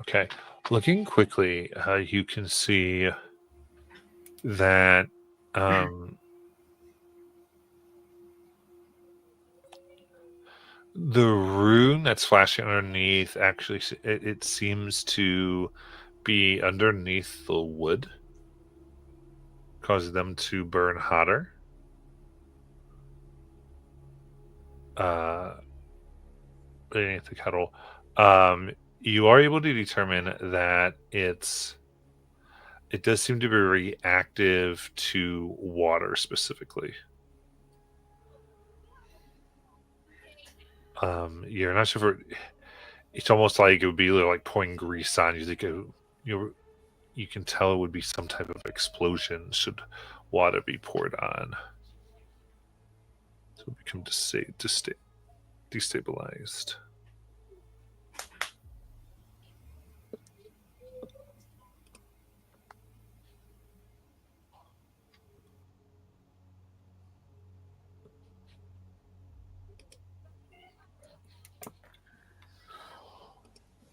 Okay. Looking quickly, you can see that The rune that's flashing underneath actually, it seems to be underneath the wood, causing them to burn hotter. Beneath the kettle. You are able to determine that it does seem to be reactive to water specifically. You're not sure if it's almost like it would be like pouring grease on. You think you can tell it would be some type of explosion should water be poured on. So it become destabilized.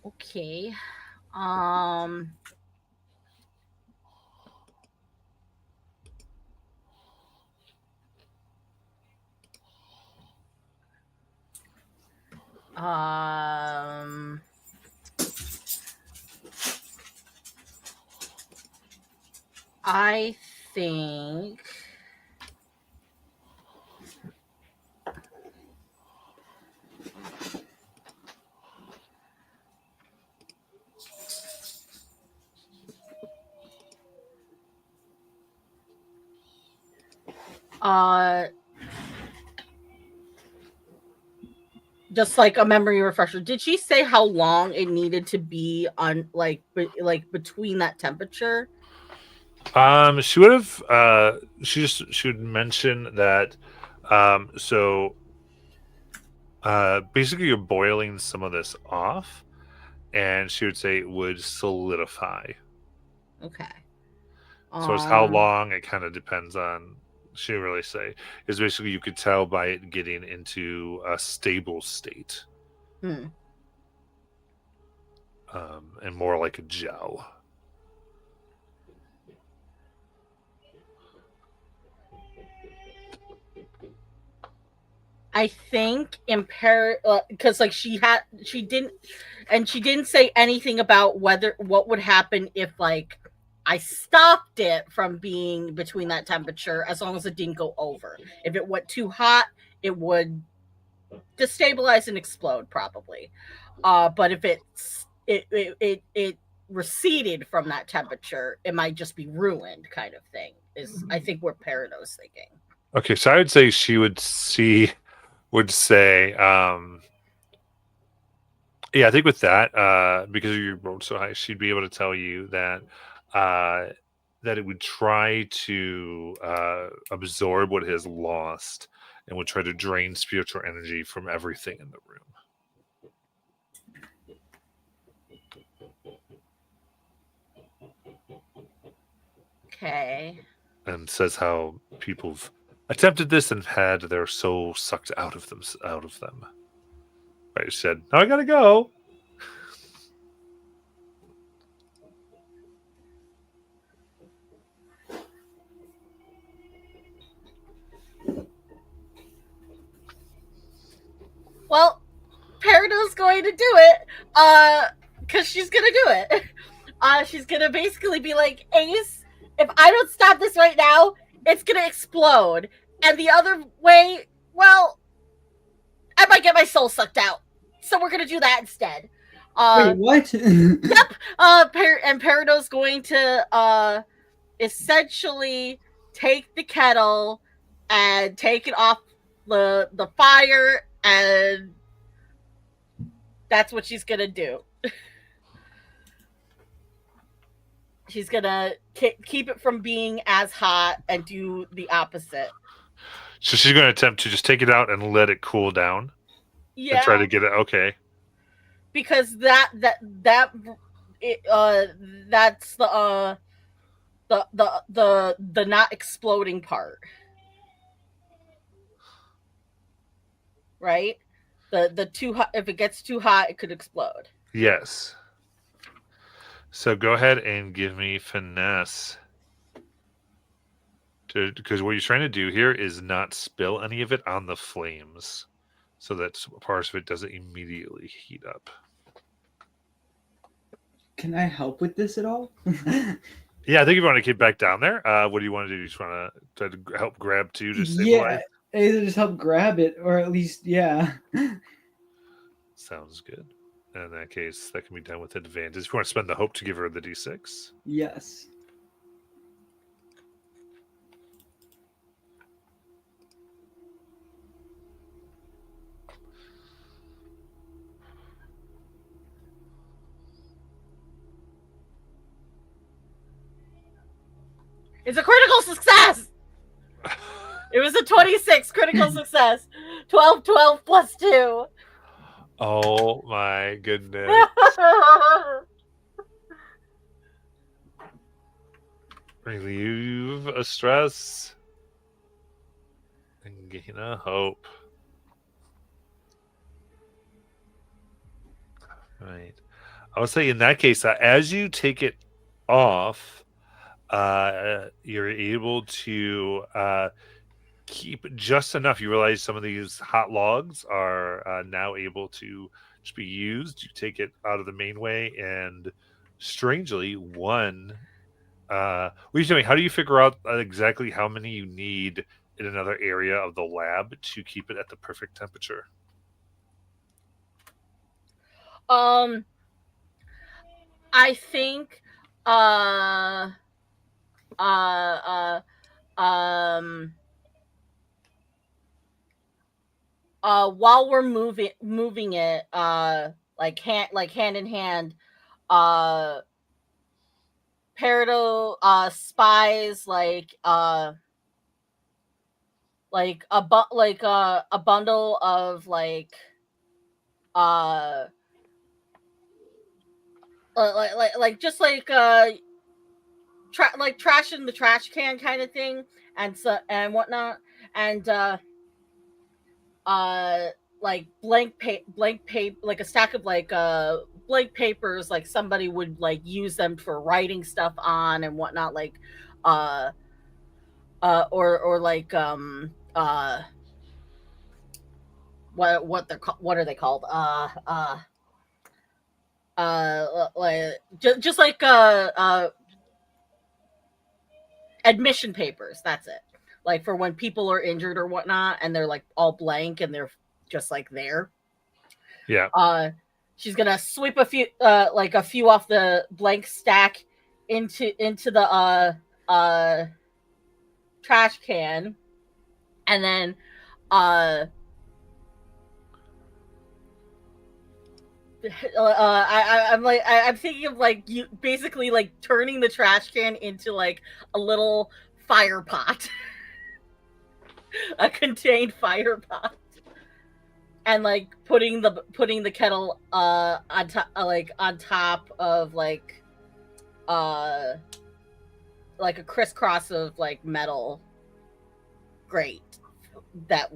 Okay. I think just like a memory refresher. Did she say how long it needed to be on like between that temperature? She would have. She would mention that. So, basically, you're boiling some of this off, and she would say it would solidify. Okay. So it's how long. It kind of depends on. She didn't really say. Is basically you could tell by it getting into a stable state. And more like a gel. I think because like she didn't say anything about what would happen if like I stopped it from being between that temperature as long as it didn't go over. If it went too hot, it would destabilize and explode probably. But if it receded from that temperature, it might just be ruined kind of thing. Is I think what Peridot's thinking. Okay, so I would say she would say, yeah, I think with that, because you rolled so high, she'd be able to tell you that that it would try to absorb what it has lost and would try to drain spiritual energy from everything in the room. Okay. And says how people've attempted this and had their soul sucked out of them. Right, she said, "Now I gotta go." Well, Peridot's going to do it, because she's gonna do it. She's gonna basically be like, Ace, if I don't stop this right now, it's gonna explode. And the other way, well, I might get my soul sucked out. So we're gonna do that instead. Wait, what? Yep. And Peridot's going to essentially take the kettle and take it off the fire, and that's what she's gonna do. She's gonna keep it from being as hot and do the opposite. So she's going to attempt to just take it out and let it cool down. Yeah. And try to get it okay. Because that's the not exploding part. Right? The too hot, if it gets too hot, it could explode. Yes. So go ahead and give me finesse. Because what you're trying to do here is not spill any of it on the flames. so that parts of it doesn't immediately heat up. Can I help with this at all? Yeah, I think if you want to get back down there, what do you want to do? You just want to try to help grab two to Yeah, stabilize? either just help grab it, or at least, yeah. Sounds good. In that case, that can be done with advantage. If you want to spend the hope to give her the d6. Yes. It's a critical success. It was a 26 critical success. 12, 12 plus 2. Oh my goodness. Relieve a stress and gain a hope. Right. I would say in that case, as you take it off, you're able to keep just enough. You realize some of these hot logs are now able to just be used. You take it out of the main way, and strangely, one. What are you doing? How do you figure out exactly how many you need in another area of the lab to keep it at the perfect temperature? I think uh uh um while we're moving it hand in hand, Peridot spies a bundle of trash in the trash can kind of thing, and whatnot, and blank paper, like a stack of blank papers, like somebody would use them for writing stuff on and whatnot, what are they called, just admission papers. That's it. Like for when people are injured or whatnot, and they're all blank and they're just there. Yeah. She's gonna sweep a few off the blank stack into the trash can, and then I'm thinking of you basically turning the trash can into a little fire pot. A contained fire pot, and putting the kettle on top of a crisscross of metal grate, that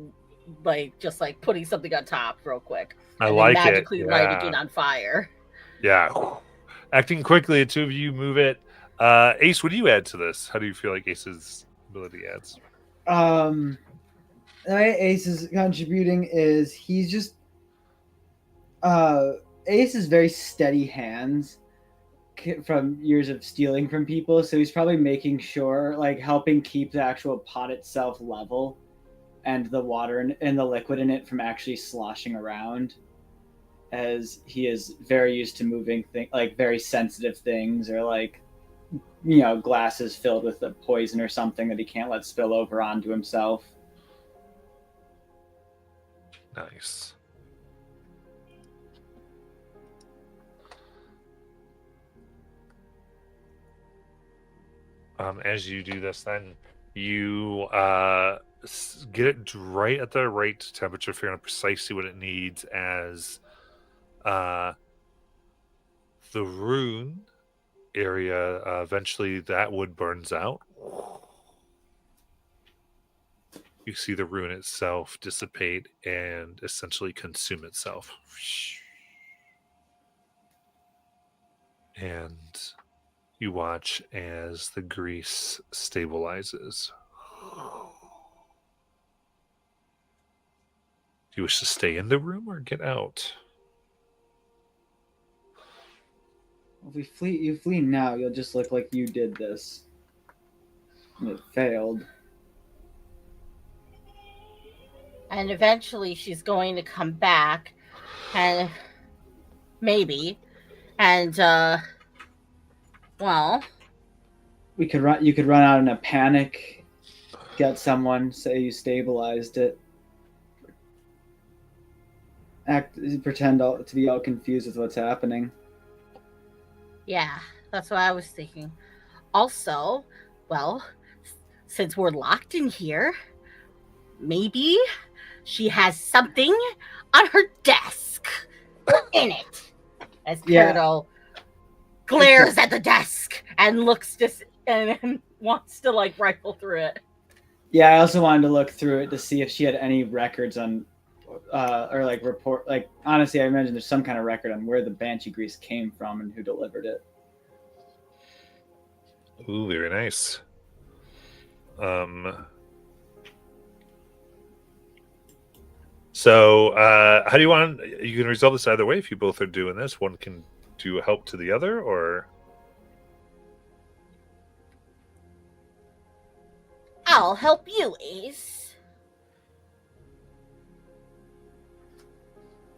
just putting something on top real quick. I and like then magically it. lighting it on fire. Yeah. Acting quickly, the two of you move it. Ace, what do you add to this? How do you feel like Ace's ability adds? The way Ace is contributing is he's just Ace is very steady hands from years of stealing from people, so he's probably making sure, helping keep the actual pot itself level, and the water and the liquid in it from actually sloshing around, as he is very used to moving very sensitive things, or glasses filled with a poison or something that he can't let spill over onto himself. Nice. As you do this, then you get it right at the right temperature, figuring out precisely what it needs, as the rune area, eventually that wood burns out. You see the rune itself dissipate and essentially consume itself. And you watch as the grease stabilizes. you wish to stay in the room or get out? If you flee now, you'll just look like you did this. And it failed. And eventually she's going to come back and maybe and well, You could run out in a panic, get someone, say you stabilized it. Pretend to be all confused with what's happening. yeah, that's what I was thinking. Also, well, since we're locked in here, maybe she has something on her desk or in it. As Yeah. Peridot glares at the desk and looks and wants to like rifle through it. Yeah, I also wanted to look through it to see if she had any records on, or like report. Like honestly, I imagine there's some kind of record on where the Banshee grease came from and who delivered it. Ooh, very nice. So, how do you want? You can resolve this either way. If you both are doing this, one can do help to the other, or I'll help you, Ace.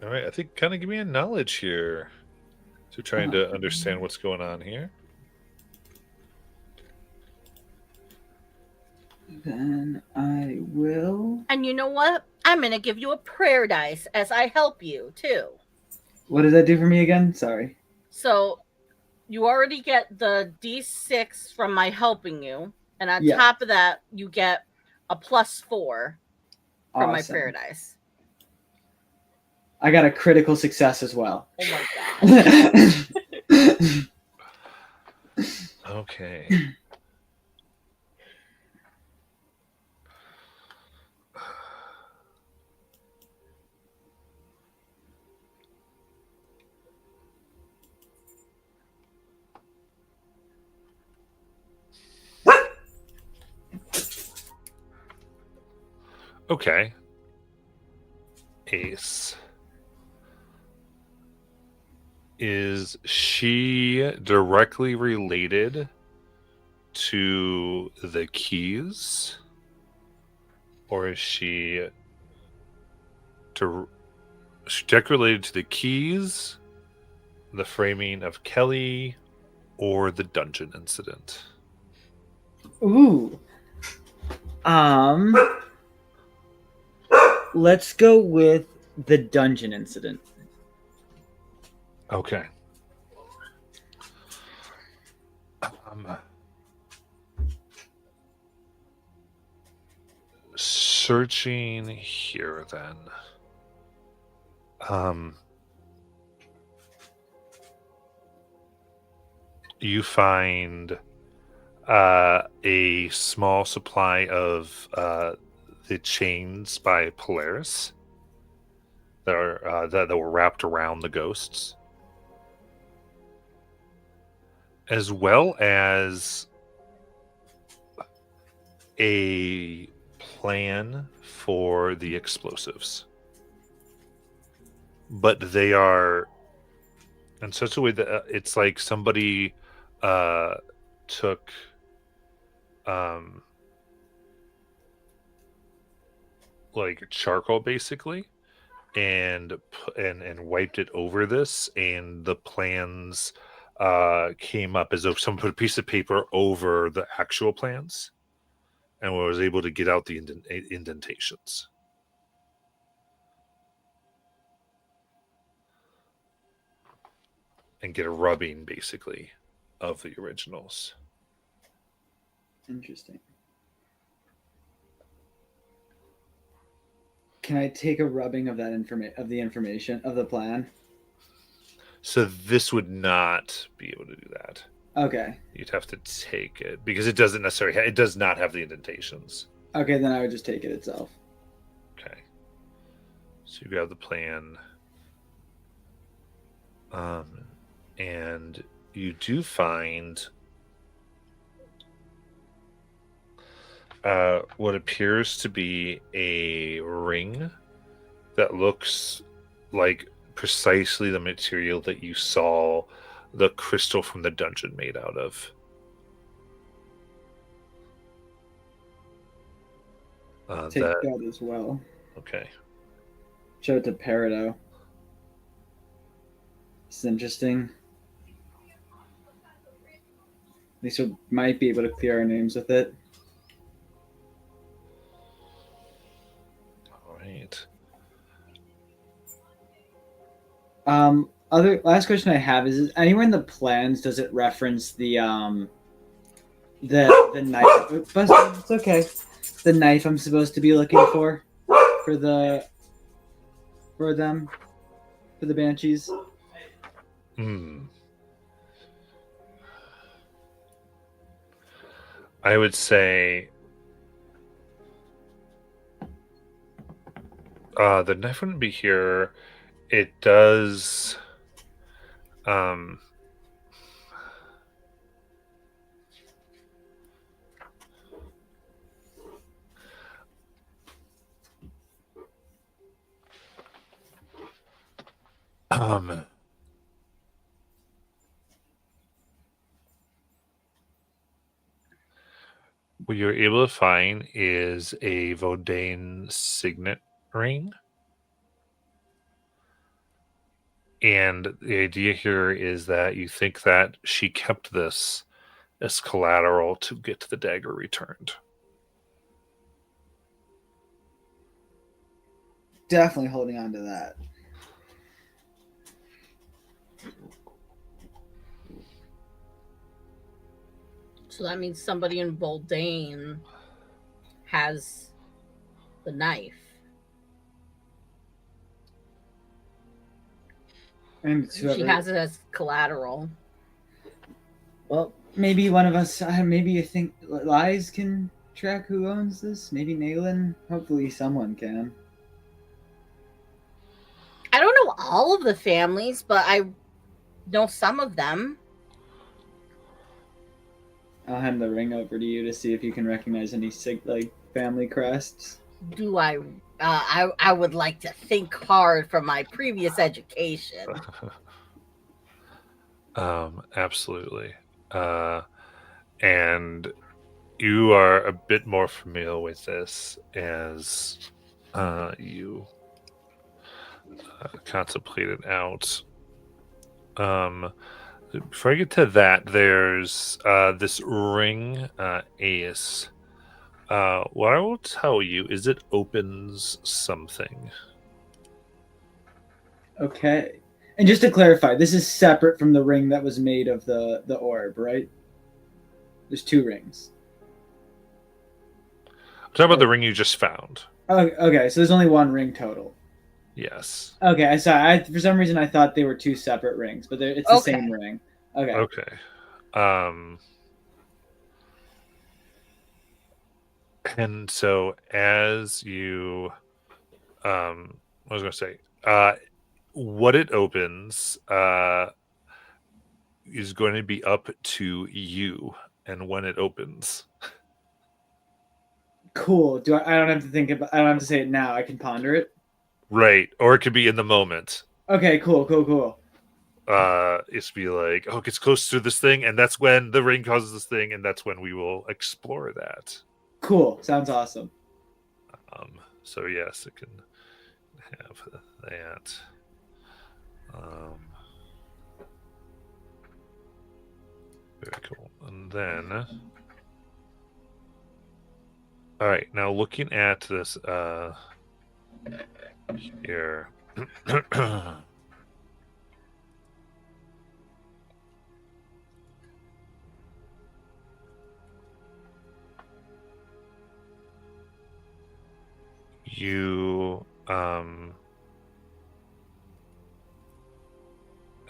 all right. I think kind of give me a knowledge here, so trying to understand what's going on here. Then I will. And you know what? I'm gonna give you a prayer dice as I help you too. What does that do for me again? Sorry. So you already get the D6 from my helping you, and on Yeah. top of that, you get a +4 from my Awesome. prayer dice. I got a critical success as well. Oh my god. Okay. Okay. Ace. Is she directly related to the keys? Or is she directly related to the keys, the framing of Kelly, or the dungeon incident? Ooh. Let's go with the dungeon incident. Okay. Searching here then. You find a small supply of the chains by Polaris that are that were wrapped around the ghosts, as well as a plan for the explosives. But they are in such a way that it's like somebody took like charcoal basically and wiped it over this, and the plans came up as if someone put a piece of paper over the actual plans and was able to get out the indentations. And get a rubbing, basically, of the originals. Interesting. Can I take a rubbing of that information of the plan? So this would not be able to do that. Okay. You'd have to take it because it doesn't necessarily. It does not have the indentations. Okay, then I would just take it itself. Okay. So you grab the plan. And you do find what appears to be a ring that looks like precisely the material that you saw the crystal from the dungeon made out of. Take that as well. Okay. Show it to Peridot. This is interesting. At least we might be able to clear our names with it. All right. Other last question I have is anywhere in the plans does it reference the knife? But it's okay. The knife I'm supposed to be looking for the banshees. I would say the knife wouldn't be here. It does. What you're able to find is a Vodane signet ring. And the idea here is that you think that she kept this as collateral to get the dagger returned. Definitely holding on to that. So that means somebody in Voldane has the knife. And She has it as collateral. Well, maybe one of us. Maybe you think Lies can track who owns this? Maybe Nayland? Hopefully someone can. I don't know all of the families, but I know some of them. I'll hand the ring over to you to see if you can recognize any family crests. Do I? I would like to think hard from my previous education. Absolutely. And you are a bit more familiar with this as you contemplate it out. Before I get to that, there's this ring, Ace. What I will tell you is it opens something. Okay. And just to clarify, this is separate from the ring that was made of the orb, right? There's two rings. I'm talking about the ring you just found. Oh, okay. So there's only one ring total. Yes. Okay. For some reason I thought they were two separate rings, but it's the same ring. Okay. Okay. And so as you, I was going to say, what it opens is going to be up to you and when it opens. Cool. I don't have to think about. I don't have to say it now. I can ponder it. Right, or it could be in the moment. Okay. Cool. It's be like, oh, it gets close to this thing, and that's when the ring causes this thing, and that's when we will explore that. Cool. Sounds awesome. So yes, it can have that. Very cool. And then, all right, now looking at this here. You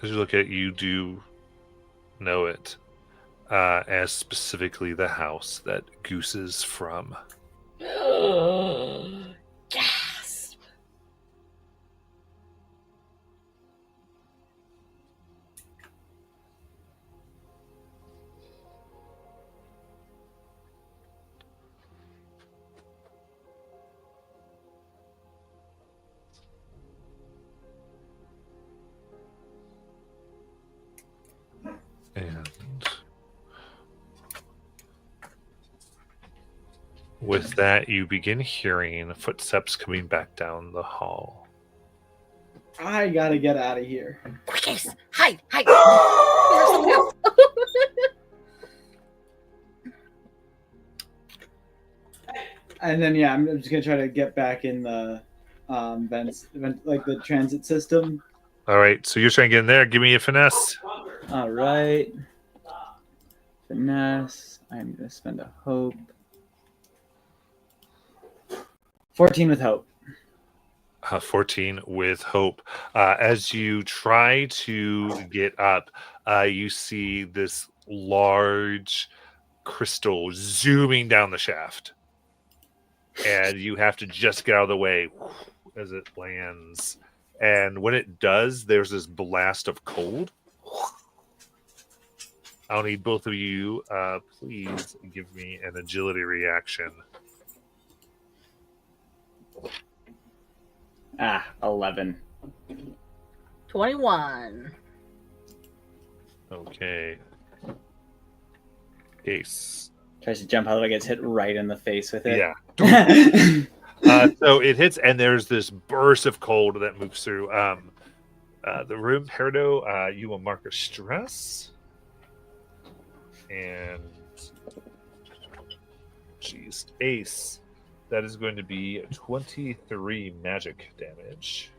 as you look at it, you do know it as specifically the house that Goose is from. Gasp. And with that, you begin hearing footsteps coming back down the hall. I gotta get out of here. Quick, Ace! Hide! Hide! There's something else. And then yeah, I'm just gonna try to get back in the like the transit system. All right, so you're trying to get in there. Give me a finesse. All right. Finesse. I'm gonna spend a hope. 14 with hope. 14 with hope. As you try to get up, you see this large crystal zooming down the shaft. And you have to just get out of the way as it lands. And when it does, there's this blast of cold. I'll need both of you. Please give me an agility reaction. 11. 21. Okay. Ace. Tries to jump out, but gets hit right in the face with it. Yeah. So it hits, and there's this burst of cold that moves through the room. Peridot, you will mark a stress. And jeez, Ace, that is going to be 23 magic damage.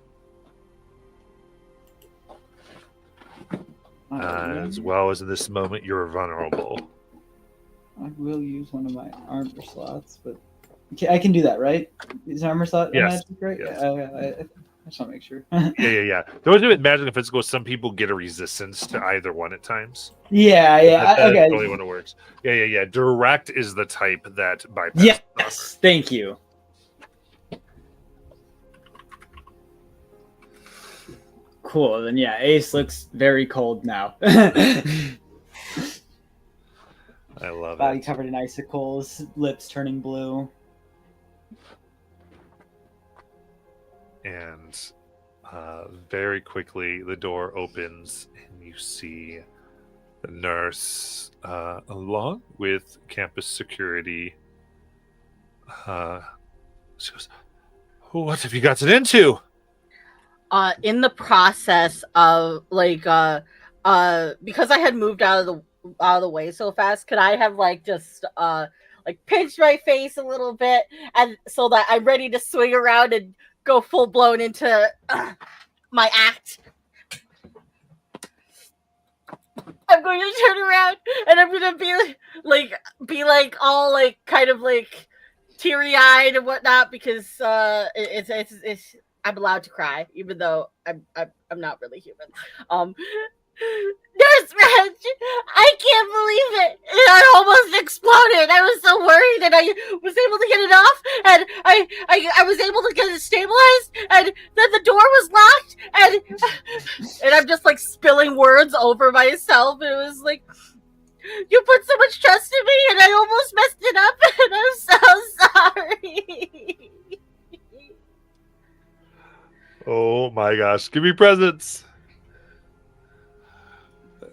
As well as in this moment, you're vulnerable. I will use one of my armor slots, but I can do that, right? Is armor slot a Yes. magic, right? Yes. I just want to make sure. Yeah. Those with magic and physical, some people get a resistance to either one at times. Yeah. That's Okay. probably when it works. Yeah. Direct is the type that bypasses. Yes, thank you. Cool. Then yeah, Ace looks very cold now. I love Body it. covered in icicles, lips turning blue. And very quickly, the door opens, and you see the nurse, along with campus security. She goes, "What have you gotten into?" In the process of because I had moved out of the way so fast, could I have just pinched my face a little bit, and so that I'm ready to swing around and go full blown into my act. I'm going to turn around and I'm going to be all kind of teary eyed and whatnot, because it's I'm allowed to cry even though I'm not really human. Nurse Reg, I can't believe it. I almost exploded. I was so worried, and I was able to get it off, and I was able to get it stabilized, and then the door was locked, and I'm just spilling words over myself. And it was you put so much trust in me, and I almost messed it up, and I'm so sorry. Oh my gosh! Give me presents.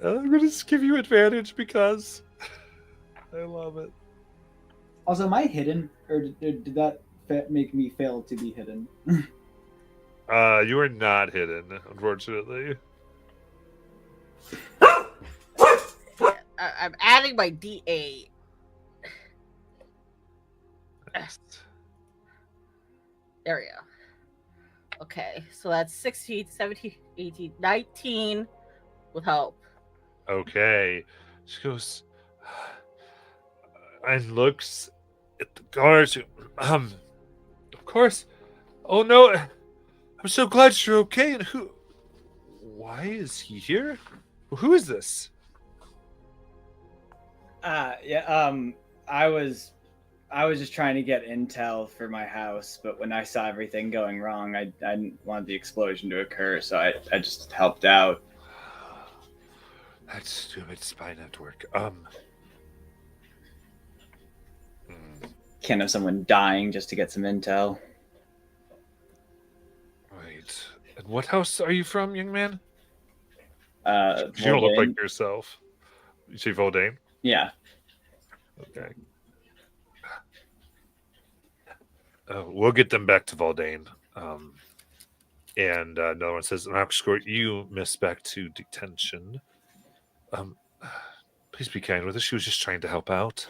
I'm gonna just give you advantage because I love it. Also, am I hidden, or did that make me fail to be hidden? You are not hidden, unfortunately. I'm adding my D8. There we go. Okay, so that's 16, 17, 18, 19 with help. Okay. She goes and looks at the guards. Of course. Oh no. I'm so glad you're okay. And why is he here? Who is this? I was just trying to get intel for my house, but when I saw everything going wrong, I didn't want the explosion to occur, so I just helped out. That stupid spy network. Can't have someone dying just to get some intel. Right. And what house are you from, young man? You You don't look like yourself. You say Voldane? Yeah. Okay. We'll get them back to Voldane. And another one says, I'll escort you, miss, back to detention. Please be kind with her. She was just trying to help out.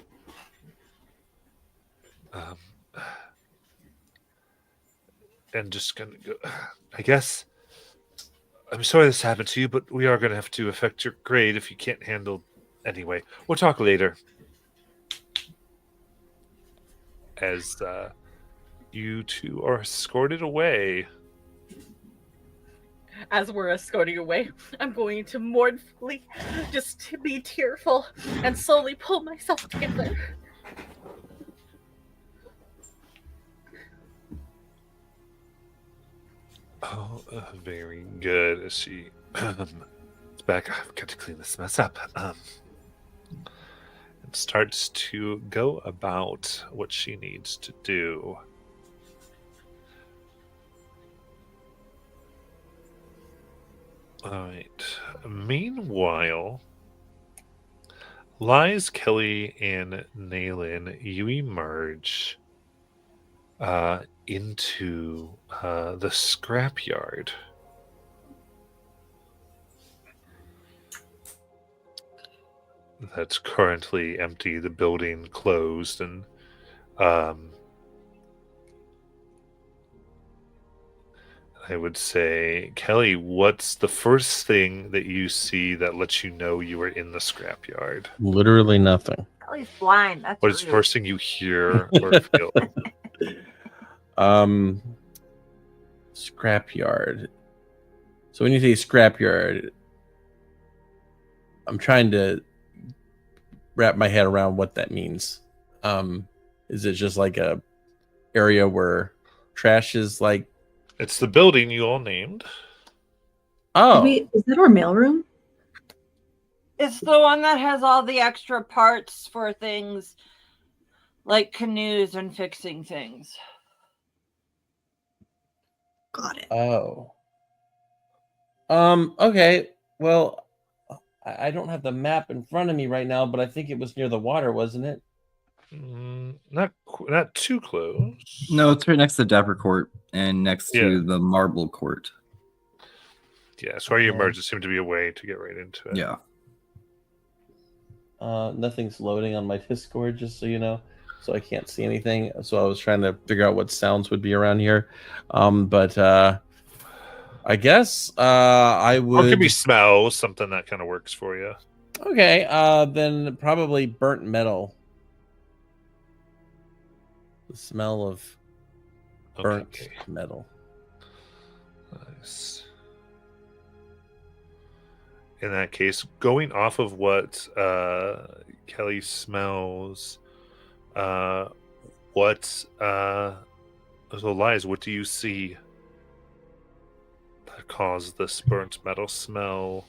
And just gonna go. I guess. I'm sorry this happened to you, but we are gonna have to affect your grade if you can't handle. Anyway, we'll talk later. As you two are escorted away. As we're escorting away, I'm going to mournfully just to be tearful and slowly pull myself together. Oh, very good. As she it's back, I've got to clean this mess up. And starts to go about what she needs to do. All right. Meanwhile, Lies, Kelly, and Naylin, you emerge into the scrapyard. That's currently empty, the building closed, and I would say, Kelly, what's the first thing that you see that lets you know you are in the scrapyard? Literally nothing. Kelly's blind. That's What is the rude. first thing you hear or feel? Scrapyard. So when you say scrapyard, I'm trying to wrap my head around what that means. Is it just like a area where trash is like? It's the building you all named. Oh, Wait, is that our mailroom? It's the one that has all the extra parts for things like canoes and fixing things. Got it. oh. Okay. Well, I don't have the map in front of me right now, but I think it was near the water, wasn't it? Not too close. No, it's right next to Dapper Court and next to Yeah. the Marble Court. Yeah, so where you emerge, it seemed to be a way to get right into it. Yeah. Nothing's loading on my Discord, just so you know, so I can't see anything. So I was trying to figure out what sounds would be around here. But I guess I Or would. it could be smells, something that kind of works for you. Okay, then probably burnt metal. The smell of burnt Okay. metal. Nice. In that case, going off of what Kelly smells, what so Lies, what do you see that caused this burnt metal smell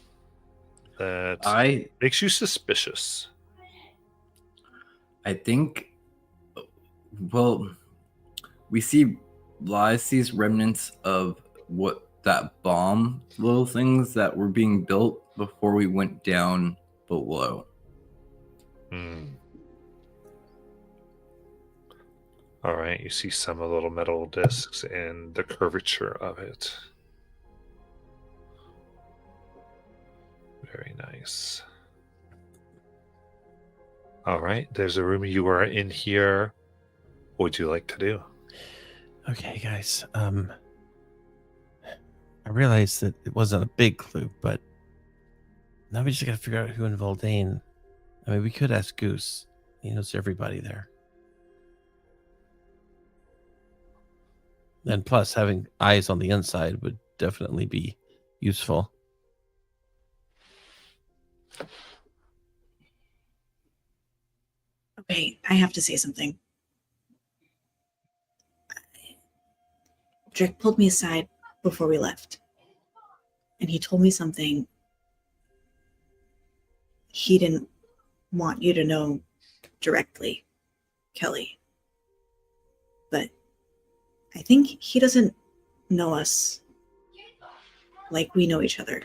that makes you suspicious? I think, well, we see Lies sees remnants of what that bomb little things that were being built before we went down below. All right, you see some of the little metal discs and the curvature of it. Very nice. All right, there's a room you are in here. What would you like to do? Okay, guys. I realized that it wasn't a big clue, but now we just got to figure out who in Voldane. I mean, we could ask Goose. He knows everybody there. And plus, having eyes on the inside would definitely be useful. Okay, I have to say something. Drake pulled me aside before we left, and he told me something he didn't want you to know directly, Kelly. But I think he doesn't know us like we know each other.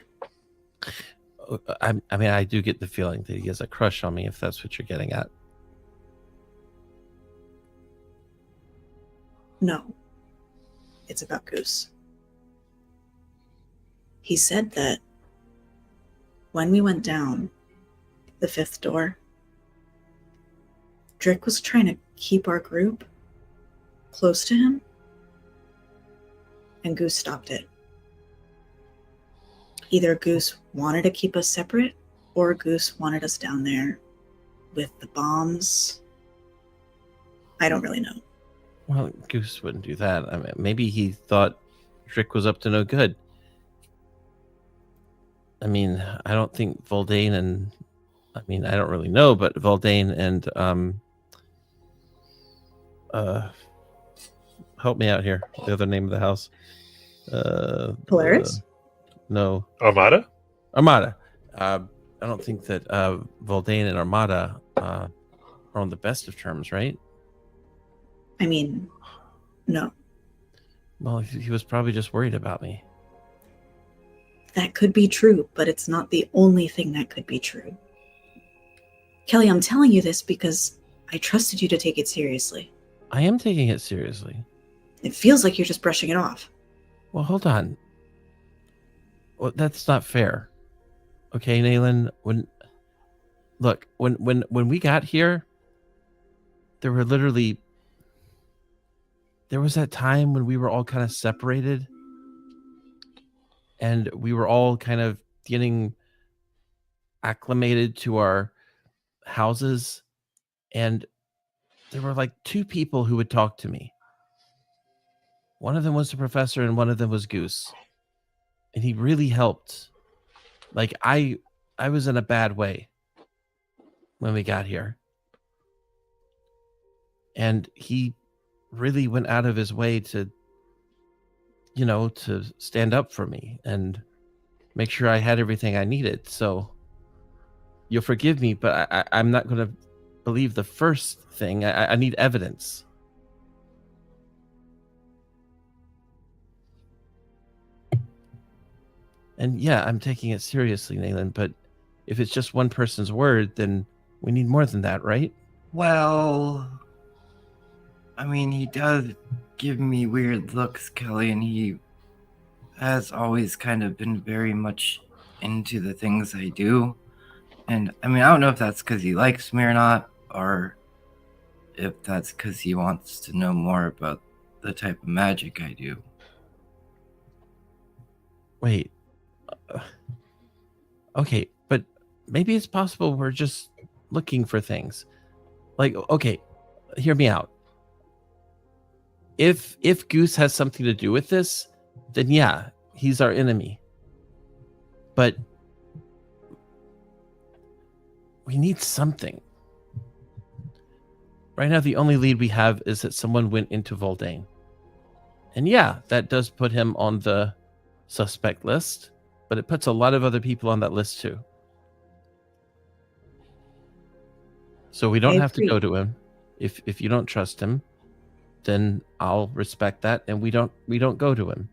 I mean, I do get the feeling that he has a crush on me, if that's what you're getting at. No. It's about Goose. He said that when we went down the 5th door, Drick was trying to keep our group close to him, and Goose stopped it. Either Goose wanted to keep us separate, or Goose wanted us down there with the bombs. I don't really know. Well, Goose wouldn't do that. I mean, maybe he thought Drick was up to no good. I mean, I don't think Voldane and... I mean, I don't really know, but Voldane and... help me out here. The other name of the house. Polaris? No. Armada? Armada. I don't think that Voldane and Armada are on the best of terms, right? I mean, no. Well, he was probably just worried about me. That could be true, but it's not the only thing that could be true. Kelly, I'm telling you this because I trusted you to take it seriously. I am taking it seriously. It feels like you're just brushing it off. Well, hold on. Well, that's not fair. Okay, Nayland, when we got here, there was that time when we were all kind of separated and we were all kind of getting acclimated to our houses, and there were like 2 people who would talk to me. One of them was the professor and one of them was Goose. And he really helped. Like I was in a bad way when we got here. And he really went out of his way to stand up for me and make sure I had everything I needed. So you'll forgive me, but I'm not going to believe the first thing. I need evidence. And yeah, I'm taking it seriously, Nayland, but if it's just one person's word, then we need more than that, right? Well, I mean, he does give me weird looks, Kelly, and he has always kind of been very much into the things I do. And I mean, I don't know if that's because he likes me or not, or if that's because he wants to know more about the type of magic I do. Wait. Okay, but maybe it's possible we're just looking for things. Like, okay, hear me out. If Goose has something to do with this, then yeah, he's our enemy. But we need something. Right now, the only lead we have is that someone went into Voldane. And yeah, that does put him on the suspect list, but it puts a lot of other people on that list too. So we don't have to go to him. If you don't trust him, then I'll respect that, and we don't go to him.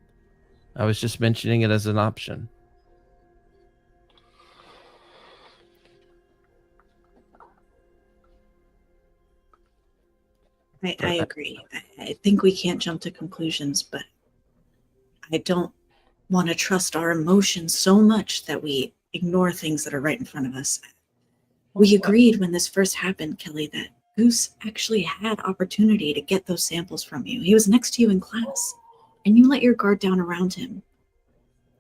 I was just mentioning it as an option. I agree. I think we can't jump to conclusions, but I don't want to trust our emotions so much that we ignore things that are right in front of us. We agreed when this first happened, Kelly, that Goose actually had opportunity to get those samples from you. He was next to you in class, and you let your guard down around him.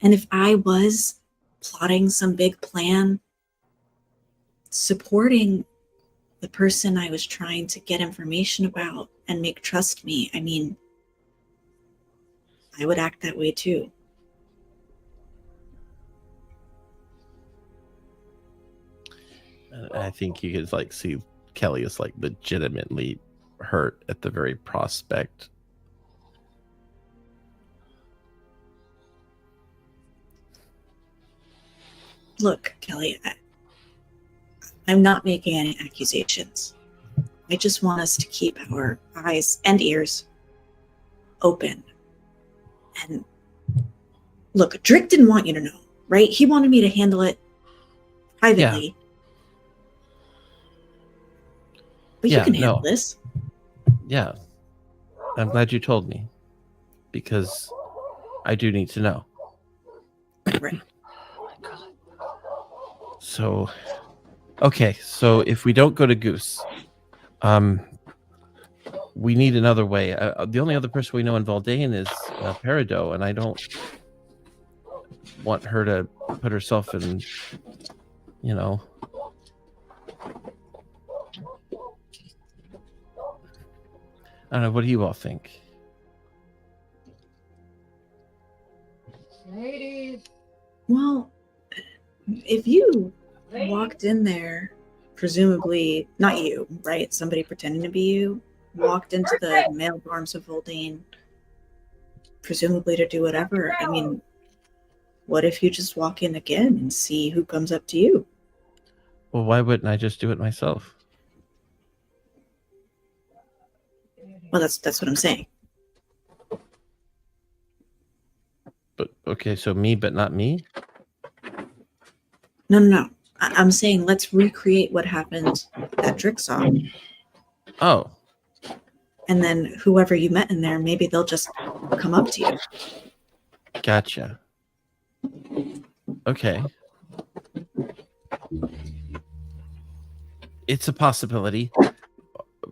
And if I was plotting some big plan, supporting the person I was trying to get information about and make trust me, I mean, I would act that way too. I think you could like see Kelly is like legitimately hurt at the very prospect. Look, Kelly, I'm not making any accusations. I just want us to keep our eyes and ears open. And look, Drick didn't want you to know, right? He wanted me to handle it privately. But you Yeah, can handle no. this. Yeah. I'm glad you told me because I do need to know. Right. So, okay. So if we don't go to Goose, we need another way. The only other person we know in Valdane is Peridot, and I don't want her to put herself in, you know. I don't know. What do you all think? Ladies. Well, if you walked in there, presumably not you, right? Somebody pretending to be you, walked into the male dorms of Voldane, presumably to do whatever. I mean, what if you just walk in again and see who comes up to you? Well, why wouldn't I just do it myself? Well, that's what I'm saying. But okay, so me, but not me. No. I'm saying let's recreate what happened at Drixaw. Oh, And then whoever you met in there, maybe they'll just come up to you. gotcha. Okay. It's a possibility.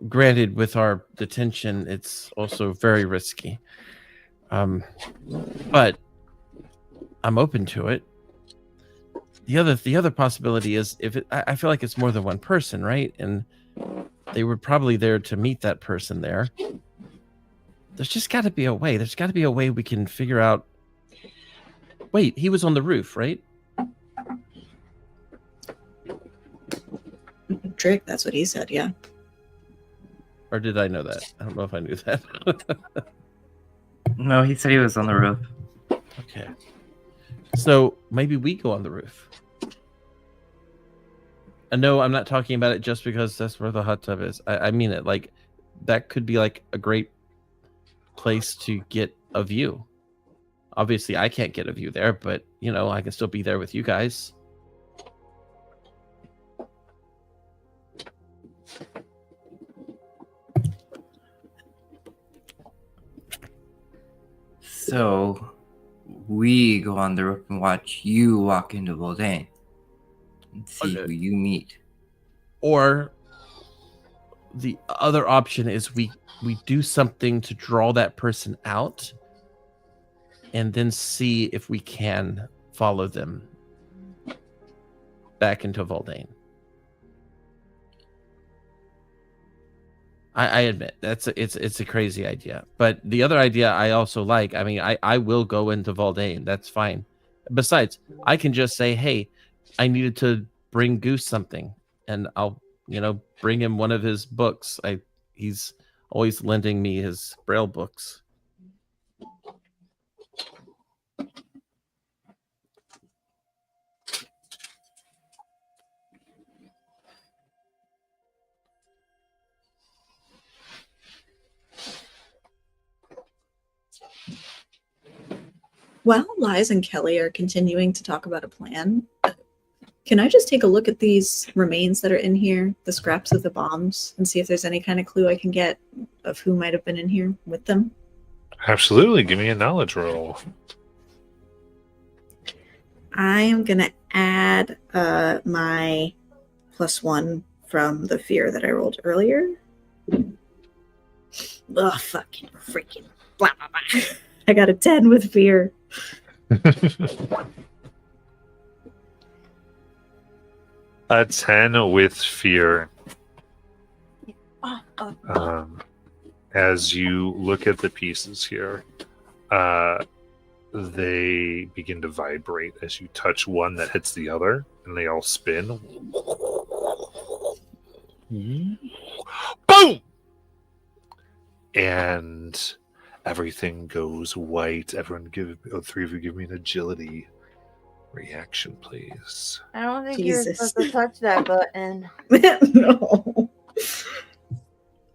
Granted, with our detention, it's also very risky. But I'm open to it. The other possibility is I feel like it's more than one person, right? And they were probably there to meet that person there. There's just got to be a way. There's got to be a way we can figure out. Wait, he was on the roof, right? Drake, that's what he said, yeah. Or did I know that? I don't know if I knew that. No, he said he was on the roof. Okay. So maybe we go on the roof. And no, I'm not talking about it just because that's where the hot tub is. I mean it. Like, that could be like a great place to get a view. Obviously, I can't get a view there, but, you know, I can still be there with you guys. So we go on the roof and watch you walk into Voldane and see Okay. who you meet. Or the other option is we do something to draw that person out and then see if we can follow them back into Voldane. I admit it's a crazy idea, but the other idea I also like. I mean, I will go into Voldane. That's fine. Besides, I can just say, hey, I needed to bring Goose something, and I'll, you know, bring him one of his books. He's always lending me his Braille books. While Liz and Kelly are continuing to talk about a plan, can I just take a look at these remains that are in here, the scraps of the bombs, and see if there's any kind of clue I can get of who might have been in here with them? Absolutely. Give me a knowledge roll. I am going to add my +1 from the fear that I rolled earlier. Ugh, fucking freaking blah, blah, blah. I got a 10 with fear. A 10 with fear. As you look at the pieces here, they begin to vibrate as you touch one that hits the other, and they all spin. Boom! And everything goes white. Everyone three of you give me an agility reaction, please. I don't think Jesus. you're supposed to touch that button. No.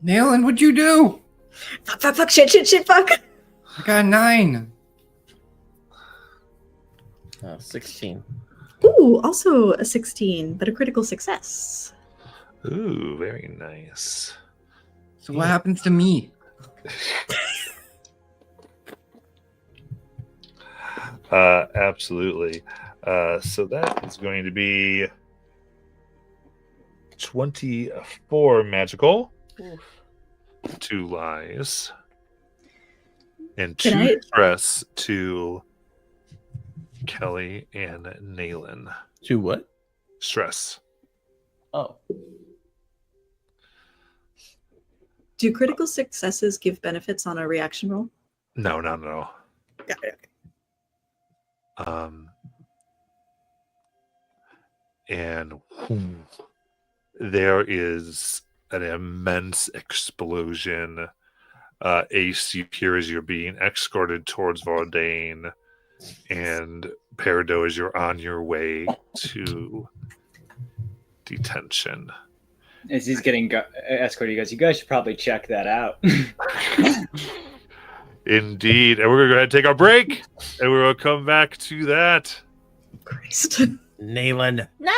Nayland, what'd you do? Fuck, shit, fuck. I got a 9. 16. Ooh, Ooh, also a 16, but a critical success. Ooh, very nice. So what happens to me? Absolutely. So that is going to be 24 magical, 2 lies, and Can 2 I- stress to Kelly and Naylan. To what? Stress. Oh. Do critical successes give benefits on a reaction roll? No. Got it. And there is an immense explosion. Ace, you hear as you're being escorted towards Vardane, and Peridot, as you're on your way to detention. As he's getting escorted, he goes, "You guys should probably check that out." Indeed. And we're going to go ahead and take our break, and we're going to come back to that. Christ. Nayland. No.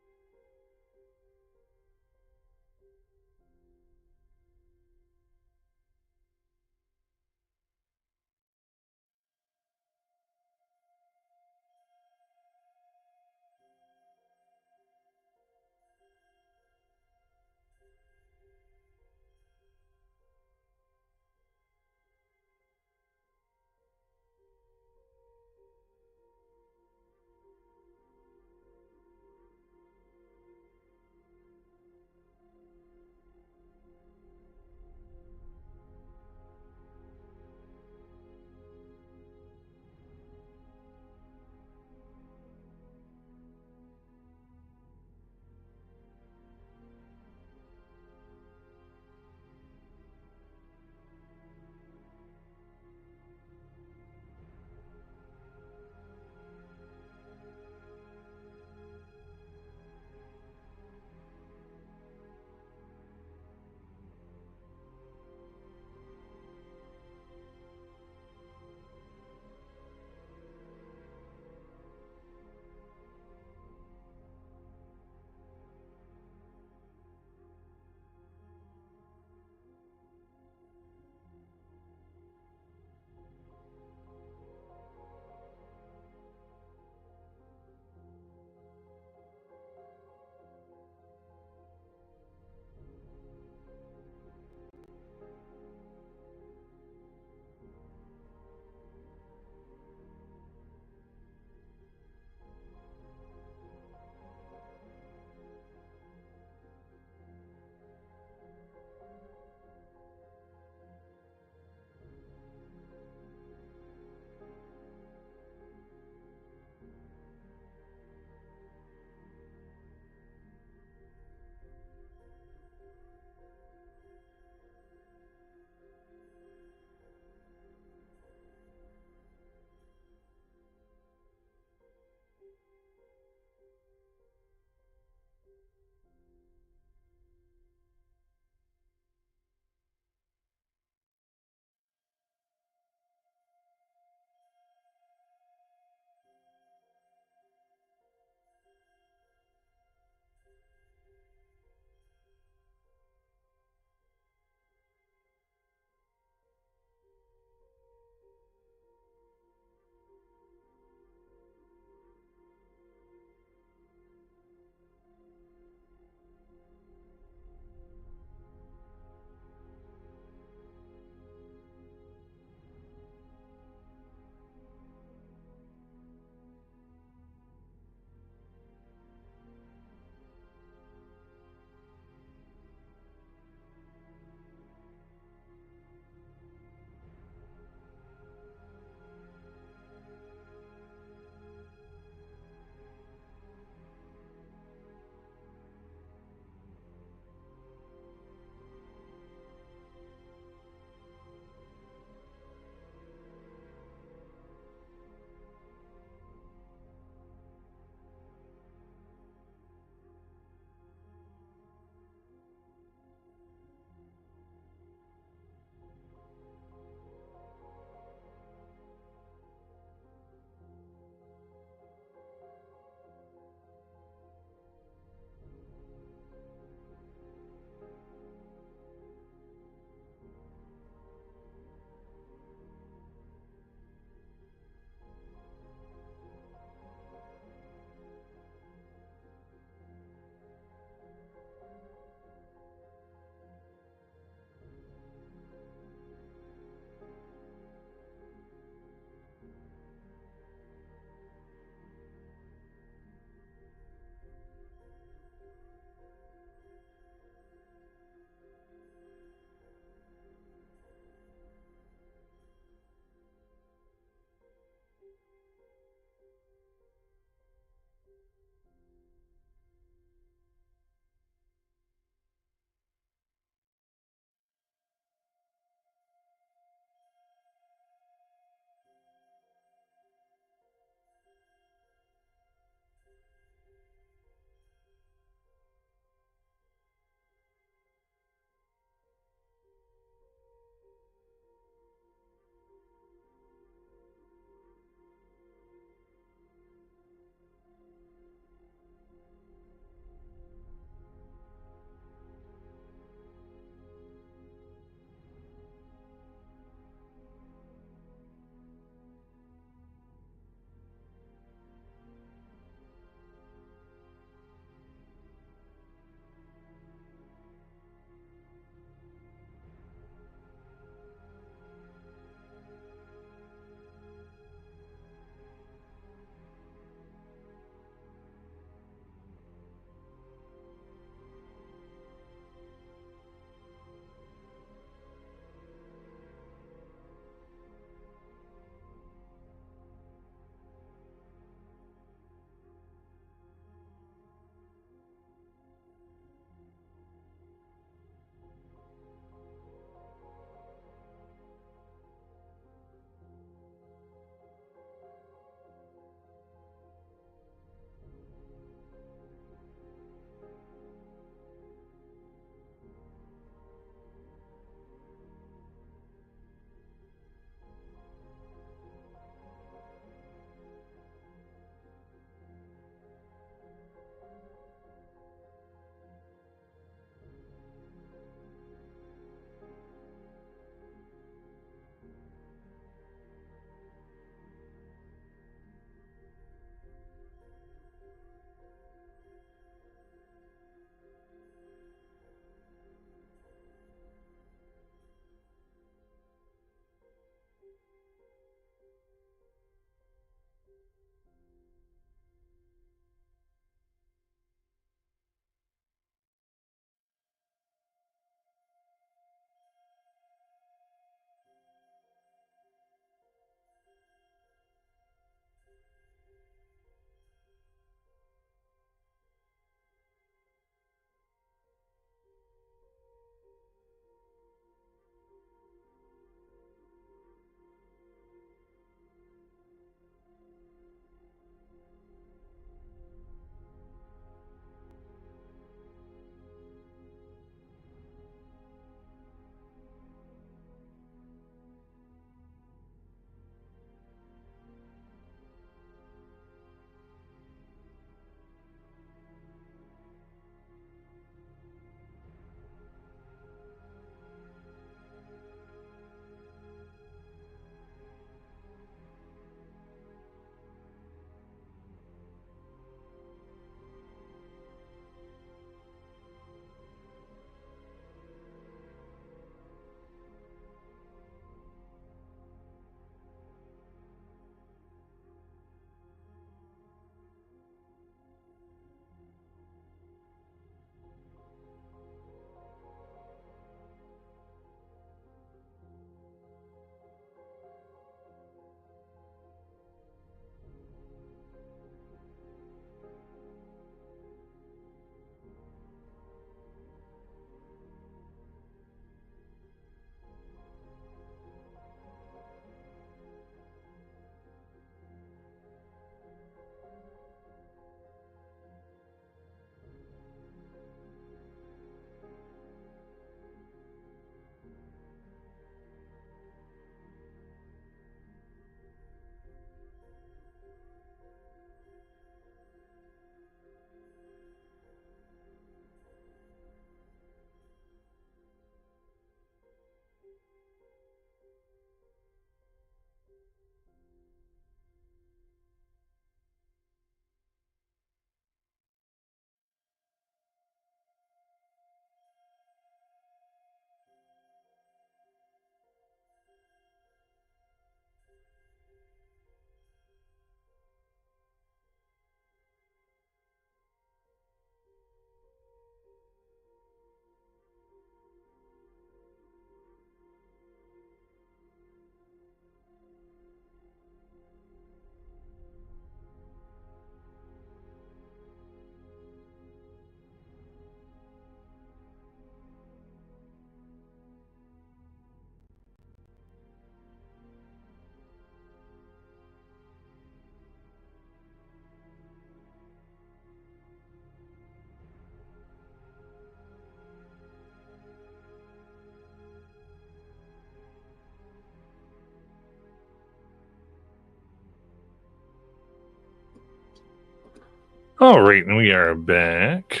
All right, and we are back.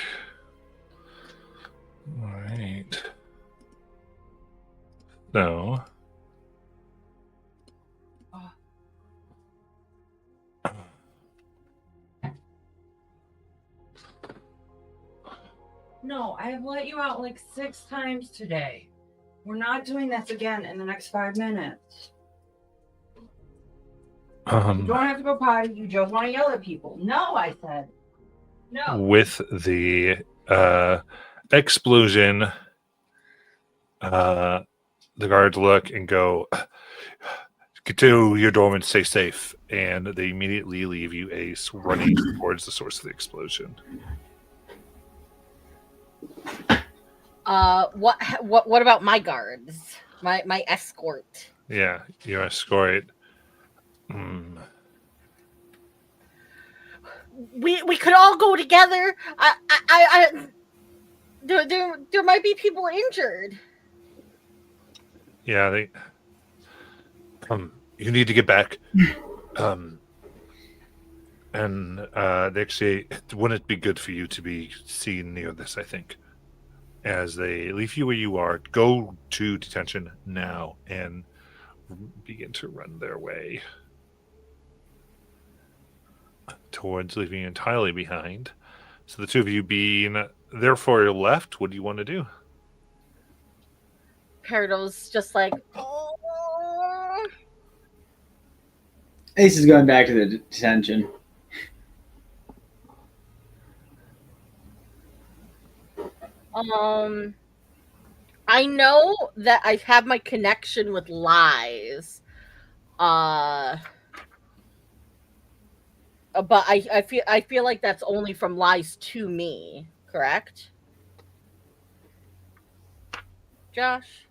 All right. So. No, I have let you out like 6 times today. We're not doing this again in the next 5 minutes. You don't have to go potty. You just want to yell at people. No, I said. No. With the explosion, the guards look and go, get to your dorm and stay safe. And they immediately leave you, Ace, running towards the source of the explosion. What about my guards? My escort. Yeah, you escort. We could all go together. There might be people injured. Yeah, they. You need to get back. And they actually, wouldn't it be good for you to be seen near this? I think. As they leave you where you are, go to detention now and begin to run their way towards leaving you entirely behind. So the two of you being therefore left, what do you want to do? Peridot's just like, oh. Ace is going back to the detention. I know that I have my connection with Lies. But I feel like that's only from Lies to me, correct? Josh?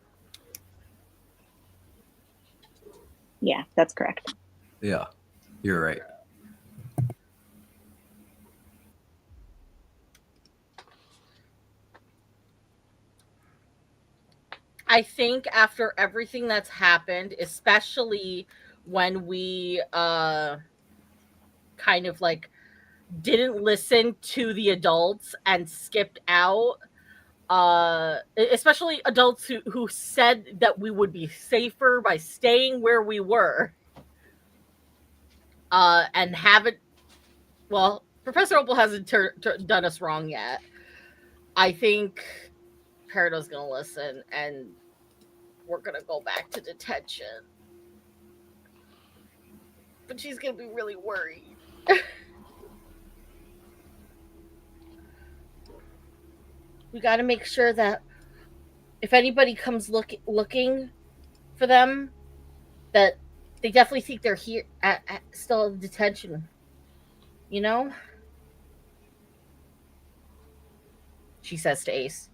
Yeah, that's correct. Yeah, you're right. I think after everything that's happened, especially when we kind of like didn't listen to the adults and skipped out, especially adults who said that we would be safer by staying where we were, and haven't. Well, Professor Opal hasn't done us wrong yet. I think Peridot's gonna listen, and we're gonna go back to detention. But she's gonna be really worried. We gotta make sure that if anybody comes looking for them, that they definitely think they're here at still in detention. You know? She says to Ace.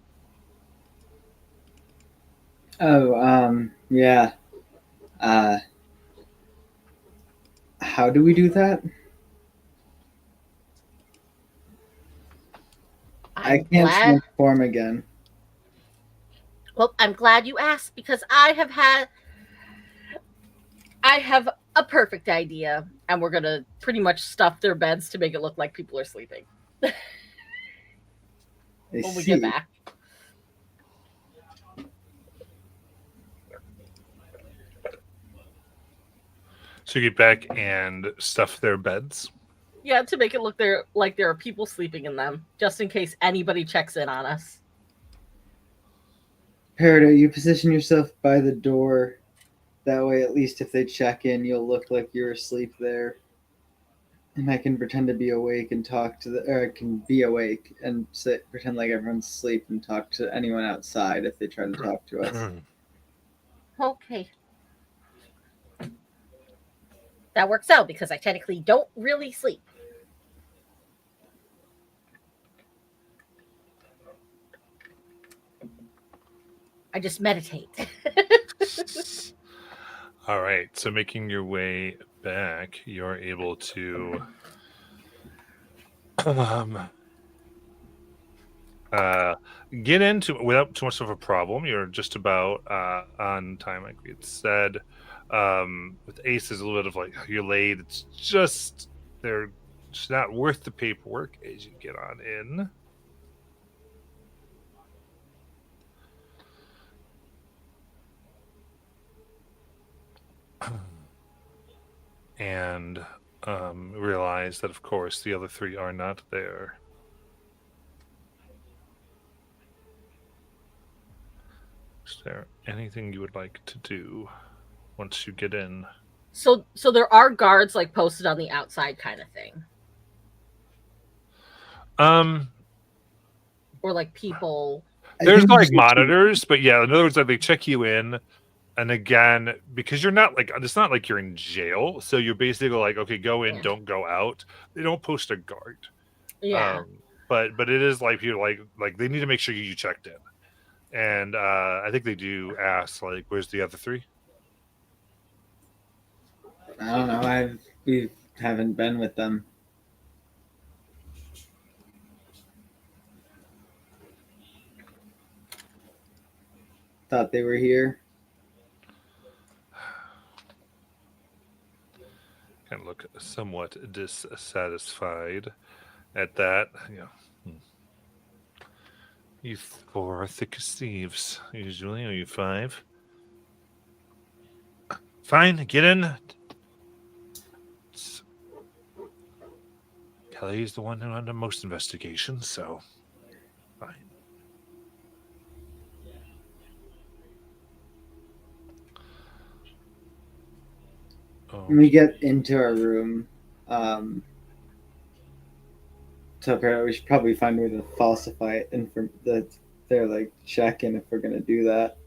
Oh, yeah. How do we do that? I can't transform again. Well, I'm glad you asked because I have a perfect idea, and we're gonna pretty much stuff their beds to make it look like people are sleeping. When we get back. So you get back and stuff their beds? Yeah, to make it look like there are people sleeping in them, just in case anybody checks in on us. Peridot, you position yourself by the door. That way, at least if they check in, you'll look like you're asleep there. And I can pretend to be awake and talk to or I can be awake and pretend like everyone's asleep and talk to anyone outside if they try to talk to us. Okay. That works out because I technically don't really sleep. I just meditate. All right. So making your way back, you're able to get into without too much of a problem. You're just about on time, like we had said. With Ace, there's a little bit of like you're late. It's just they're It's not worth the paperwork as you get on in. And realize that, of course, the other three are not there. Is there anything you would like to do once you get in? So there are guards like posted on the outside, kind of thing, or like people. There's like monitors, but yeah, in other words, like they check you in, and again, because you're not like, it's not like you're in jail, so you're basically like, okay, go in, don't go out. They don't post a guard. Yeah. But it is like you like they need to make sure you checked in. And I think they do ask, like, where's the other three? I don't know. We haven't been with them. Thought they were here. Kind of look somewhat dissatisfied at that. Yeah. You four are thick as thieves, usually. Are you five? Fine, get in. Kelly's the one who under most investigations, so fine. When we get into our room, so we should probably find a way to falsify it and for that they're like checking if we're gonna do that.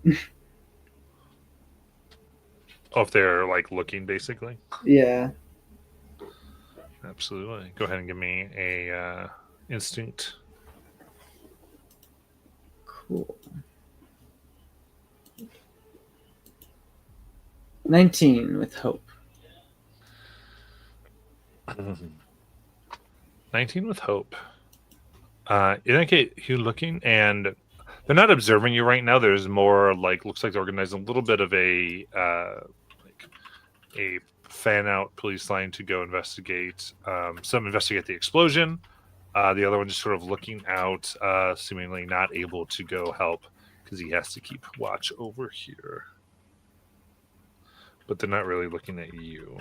Oh, if they're like looking, basically. Yeah. Absolutely. Go ahead and give me a instinct. Cool. 19 with hope. 19 with hope. In that case, you're looking, and they're not observing you right now. There's more like, looks like they're organizing a little bit of a fan out police line to go investigate. Some investigate the explosion. The other one just sort of looking out, seemingly not able to go help because he has to keep watch over here. But they're not really looking at you.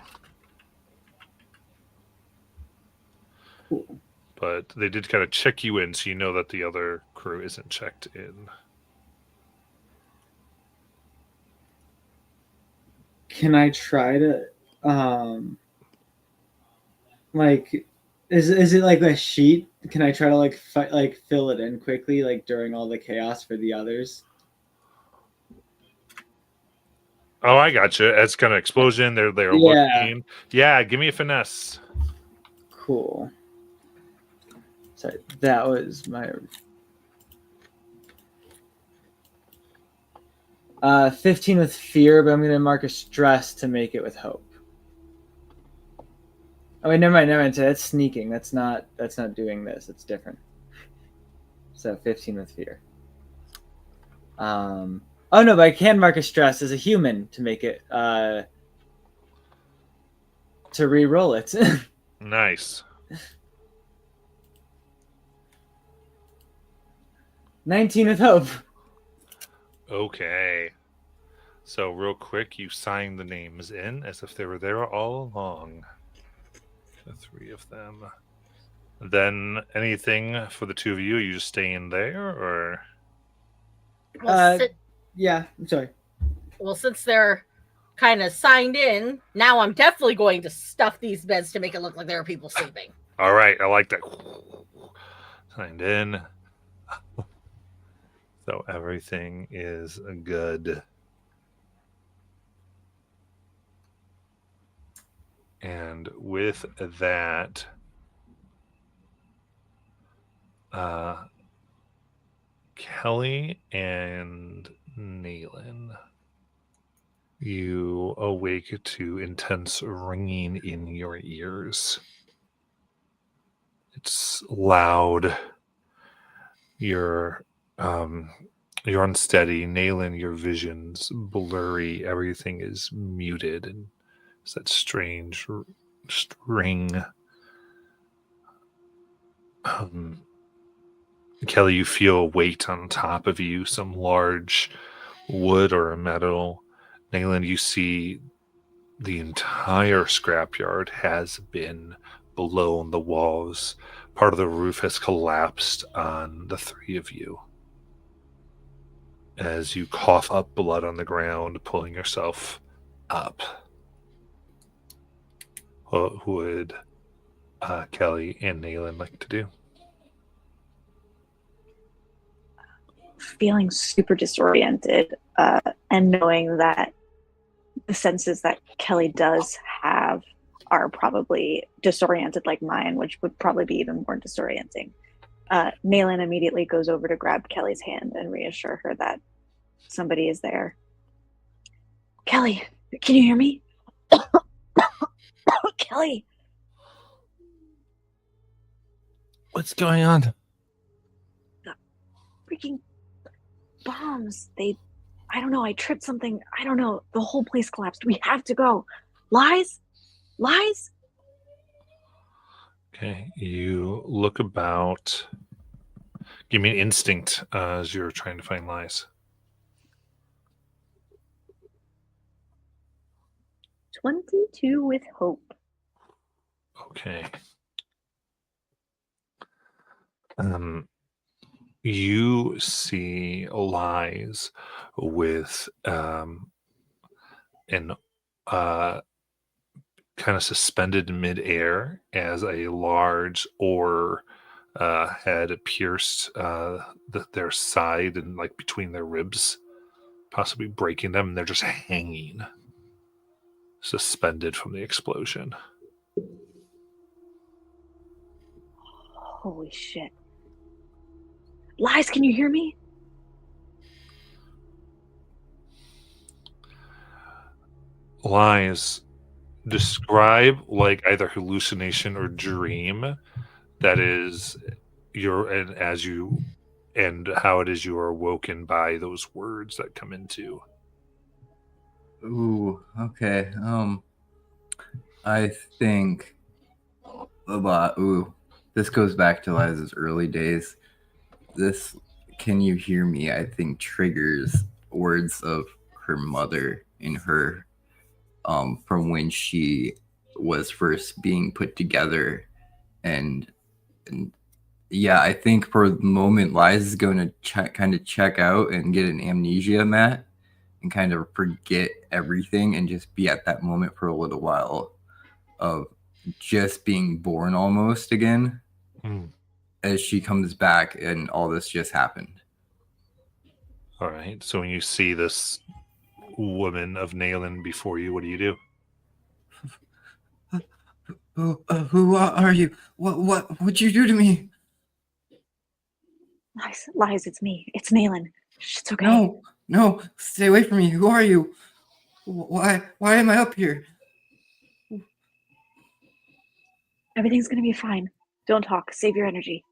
Cool. But they did kind of check you in, so you know that the other crew isn't checked in. Can I try to like is it like a sheet? Can I try to like fill it in quickly, like during all the chaos for the others? Oh, I gotcha. It's kind of explosion. They're looking. Yeah, give me a finesse. Cool. Sorry, that was my 15 with fear, but I'm gonna mark a stress to make it with hope. Oh wait, never mind. So that's sneaking. That's not doing this. It's different. So 15 with fear. Oh no, but I can mark a stress as a human to make it to re-roll it. Nice. 19 with hope. Okay. So real quick, you sign the names in as if they were there all along. The three of them. Then anything for the two of you? Are you just staying there, or? Well, Yeah, I'm sorry. well, since they're kind of signed in, now I'm definitely going to stuff these beds to make it look like there are people sleeping. All right, I like that. Signed in. So everything is good. And with that, Kelly and Nayland, you awake to intense ringing in your ears. It's loud. You're unsteady. Nayland, your vision's blurry. Everything is muted, and it's that strange ring Kelly, you feel a weight on top of you, some large wood or metal. Nayland, you see the entire scrapyard has been blown. The walls, part of the roof has collapsed on the three of you. As you cough up blood on the ground, pulling yourself up. What would Kelly and Nayland like to do? Feeling super disoriented, and knowing that the senses that Kelly does have are probably disoriented like mine, which would probably be even more disorienting. Nayland immediately goes over to grab Kelly's hand and reassure her that somebody is there. Kelly, can you hear me? Kelly. What's going on? Freaking bombs. I don't know, I tripped something. I don't know. The whole place collapsed. We have to go. Lies? Okay, you look about. Give me an instinct as you're trying to find lies. 22 with hope. Okay. You see lies with an kind of suspended midair as a large oar had pierced their side and like between their ribs, possibly breaking them, and they're just hanging, suspended from the explosion. Holy shit. Lies, can you hear me? Lies, describe like either hallucination or dream that is and how it is you are awoken by those words that come into. Ooh, okay. I think this goes back to Liza's early days. This "can you hear me," I think triggers words of her mother in her from when she was first being put together, and yeah, I think for the moment Liza is going to kind of check out and get an amnesia mat and kind of forget everything and just be at that moment for a little while of just being born almost again. As she comes back and all this just happened. All right. So when you see this woman of Nayland before you, what do? Who are you? What'd you do to me? Lies, it's me. It's Nayland. It's okay. No, stay away from me. Who are you? Why am I up here? Everything's gonna be fine. Don't talk. Save your energy.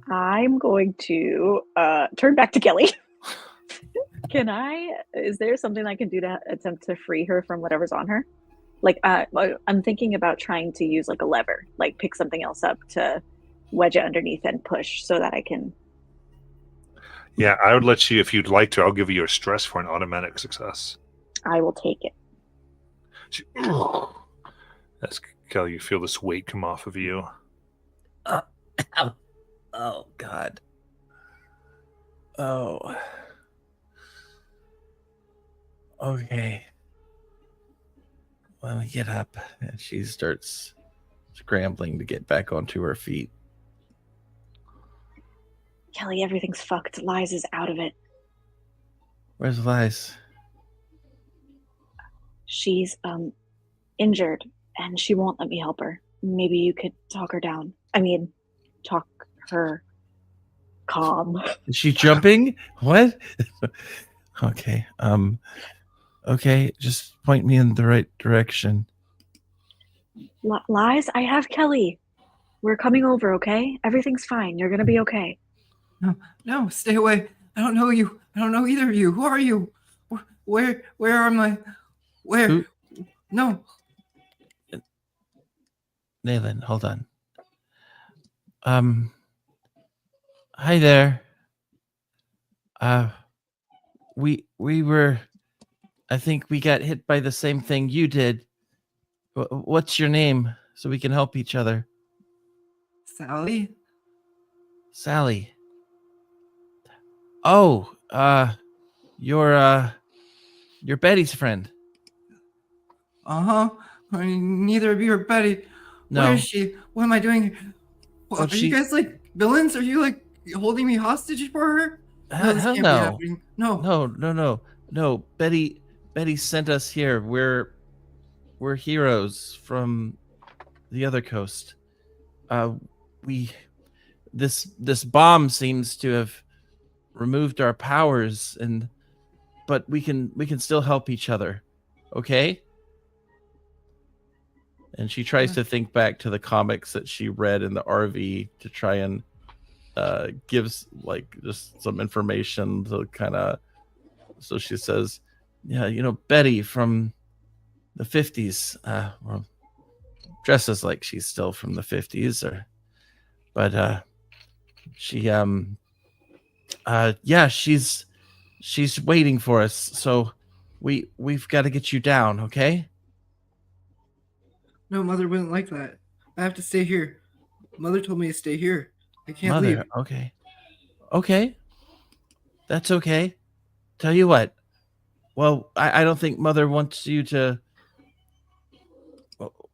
I'm going to turn back to Kelly. Is there something I can do to attempt to free her from whatever's on her? Like, I'm thinking about trying to use like a lever, like pick something else up to wedge it underneath and push so that I can. Yeah, I would let you, if you'd like to, I'll give you a stress for an automatic success. I will take it. As Kelly, you feel this weight come off of you. Oh, God. Oh. Okay. Let me get up. And she starts scrambling to get back onto her feet. Kelly, everything's fucked. Lies is out of it. Where's Lies? She's injured and she won't let me help her. Maybe you could talk her down. Talk her calm. Is she jumping? What? Okay. Okay, just point me in the right direction. Lies, I have Kelly. We're coming over, okay? Everything's fine. You're gonna be okay. No, stay away. I don't know you. I don't know either of you. Who are you? Where are my? Where? Who? No. Nayland, hold on. Hi there. We were. I think we got hit by the same thing you did. What's your name, so we can help each other? Sally. Sally. Oh, you're Betty's friend. Neither of you are Betty. No. Where is she? What am I doing here? Well, Are you guys like villains? Are you like holding me hostage for her? Hell this can't be no. happening. No. Betty sent us here. We're heroes from the other coast. This bomb seems to have removed our powers, but we can still help each other. Okay? And she tries to think back to the comics that she read in the RV to try and gives like just some information to kind of. So she says, "Yeah, Betty from the 50s. Well, dresses like she's still from the 50s, but she yeah, she's waiting for us. So we've got to get you down, okay?" No, Mother wouldn't like that. I have to stay here. Mother told me to stay here. I can't leave. Okay. That's okay. Tell you what. Well, I don't think Mother wants you to.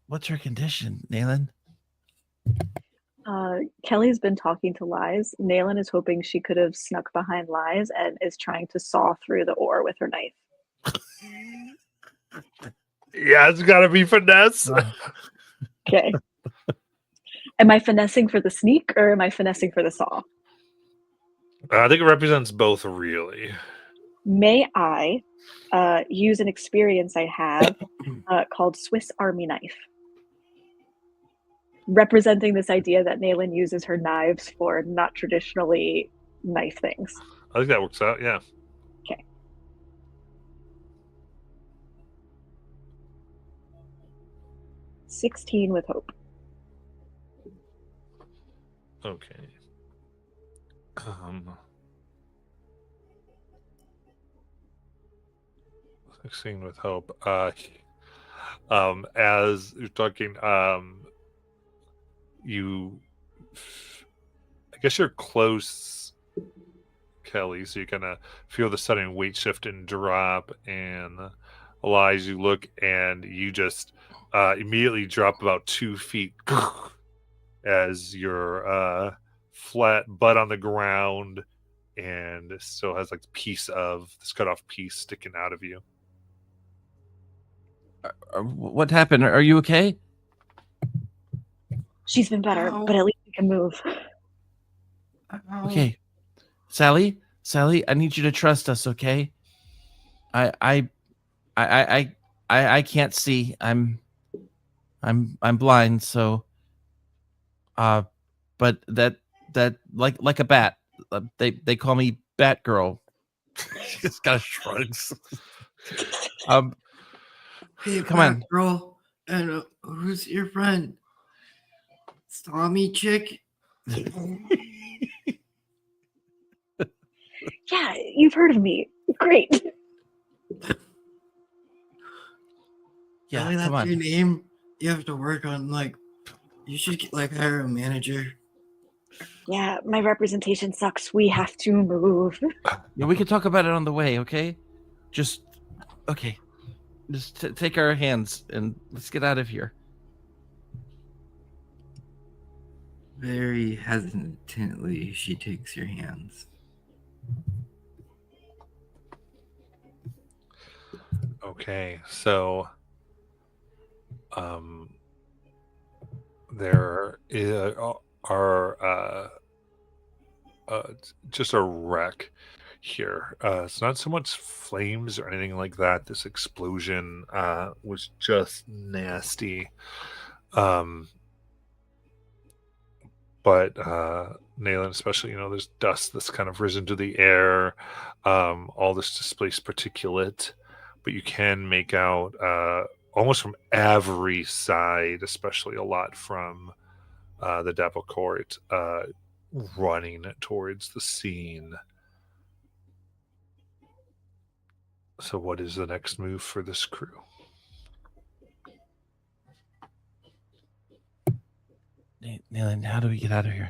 What's her condition, Nayland? Kelly's been talking to Lies. Nayland is hoping she could have snuck behind Lies and is trying to saw through the ore with her knife. Yeah, it's got to be finesse. Okay. Am I finessing for the sneak or am I finessing for the saw? I think it represents both, really. May I use an experience I have called Swiss Army Knife? Representing this idea that Nayland uses her knives for not traditionally knife things. I think that works out, yeah. Okay. $16 with hope. Okay. 16 with hope. As you're talking, I guess you're close, Kelly, so you kind of feel the sudden weight shift and drop, and Elias, you look and you just immediately drop about 2 feet as your flat butt on the ground, and still has like piece of this cut off piece sticking out of you. What happened? Are you okay? She's been better, but at least we can move. Okay. Sally, I need you to trust us, okay? I can't see. I'm blind, so but that like a bat. They call me Batgirl. She just kind of shrugs. Hey, come on, girl. And who's your friend? Stormy chick. Yeah, you've heard of me. Great. Yeah, Really, come that's on. your name. You have to work on you should hire a manager. Yeah, my representation sucks. We have to move. Yeah, we can talk about it on the way, okay? Just take our hands and let's get out of here. Very hesitantly, she takes your hands. Okay, so there are just a wreck here. It's not so much flames or anything like that. This explosion was just nasty. But Nayland, especially, there's dust that's kind of risen to the air. all this displaced particulate, but you can make out almost from every side, especially a lot from the Devil Court, running towards the scene. So what is the next move for this crew? Nayland, how do we get out of here?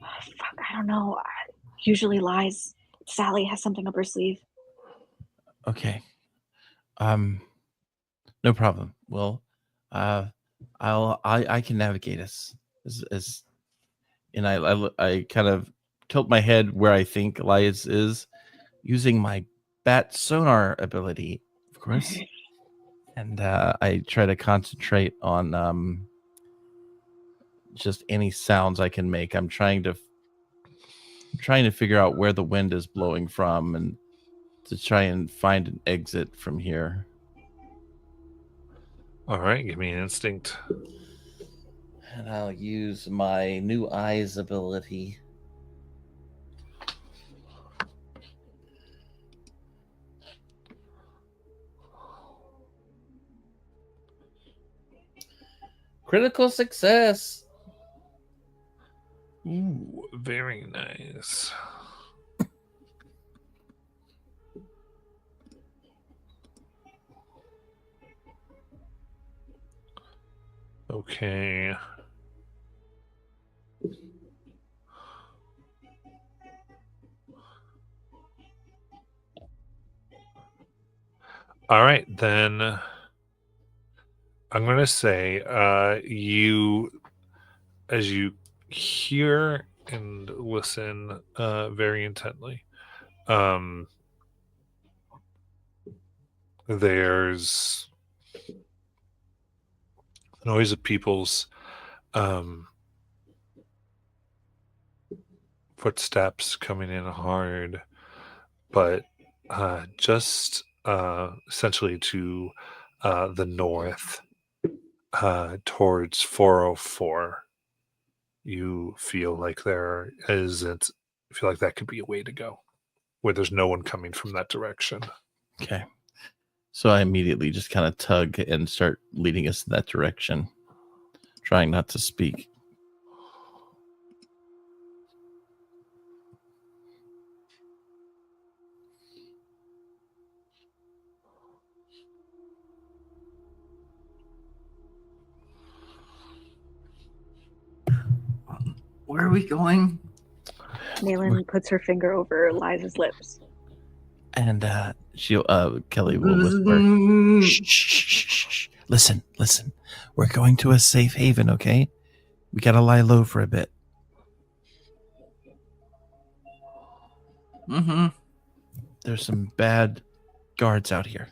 Fuck, I don't know. Usually lies. Sally has something up her sleeve. Okay. No problem. Well, I can navigate us and I kind of tilt my head where I think Elias is, using my bat sonar ability, of course. And I try to concentrate on just any sounds I can make. I'm trying to figure out where the wind is blowing from and to try and find an exit from here. All right, give me an instinct. And I'll use my new eyes ability. Critical success. Ooh, very nice. Okay. All right, then I'm going to say as you hear and listen very intently, there's the noise of people's footsteps coming in hard, but just essentially to the north, towards 404, you feel like there isn't. I feel like that could be a way to go, where there's no one coming from that direction. Okay. So I immediately just kind of tug and start leading us in that direction, trying not to speak. Where are we going? Nayland puts her finger over Liza's lips. And Kelly will whisper, shh, shh, shh, shh. Listen. We're going to a safe haven, okay? We gotta lie low for a bit. Mm-hmm. There's some bad guards out here.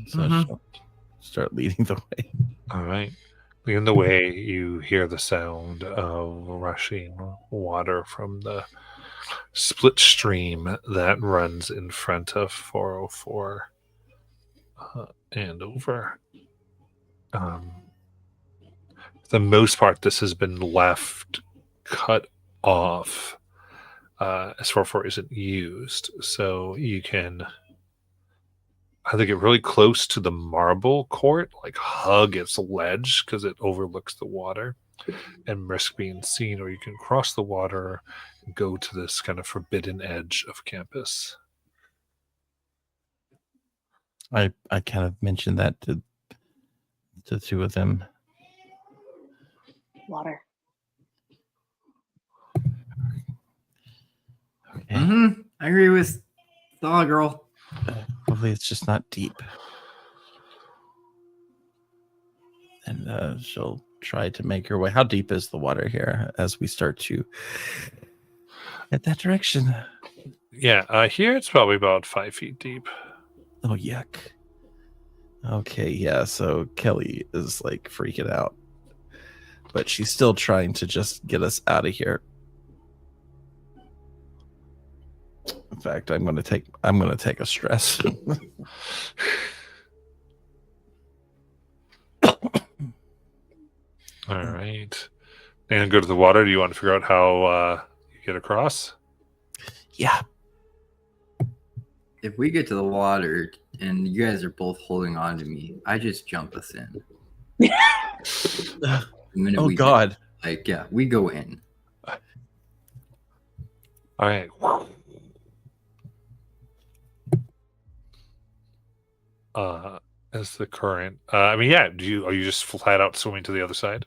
So she'll start leading the way. All right. In the way, you hear the sound of rushing water from the split stream that runs in front of 404 and over. For the most part, this has been left cut off as 404 isn't used. So you can either get really close to the marble court, like hug its ledge because it overlooks the water and risk being seen, or you can cross the water and go to this kind of forbidden edge of campus. I kind of mentioned that to the two of them. Water. Okay. Mm-hmm. I agree with Saw Girl. Hopefully it's just not deep. And she'll try to make her way. How deep is the water here as we start to head that direction? Yeah, here it's probably about 5 feet deep. Oh, yuck. Okay, yeah, so Kelly is like freaking out. But she's still trying to just get us out of here. In fact, I'm gonna take a stress. All right. And go to the water. Do you want to figure out how you get across? Yeah. If we get to the water and you guys are both holding on to me, I just jump us in. The minute Oh we God. we go in. All right. As the current. I mean, yeah. Are you just flat out swimming to the other side?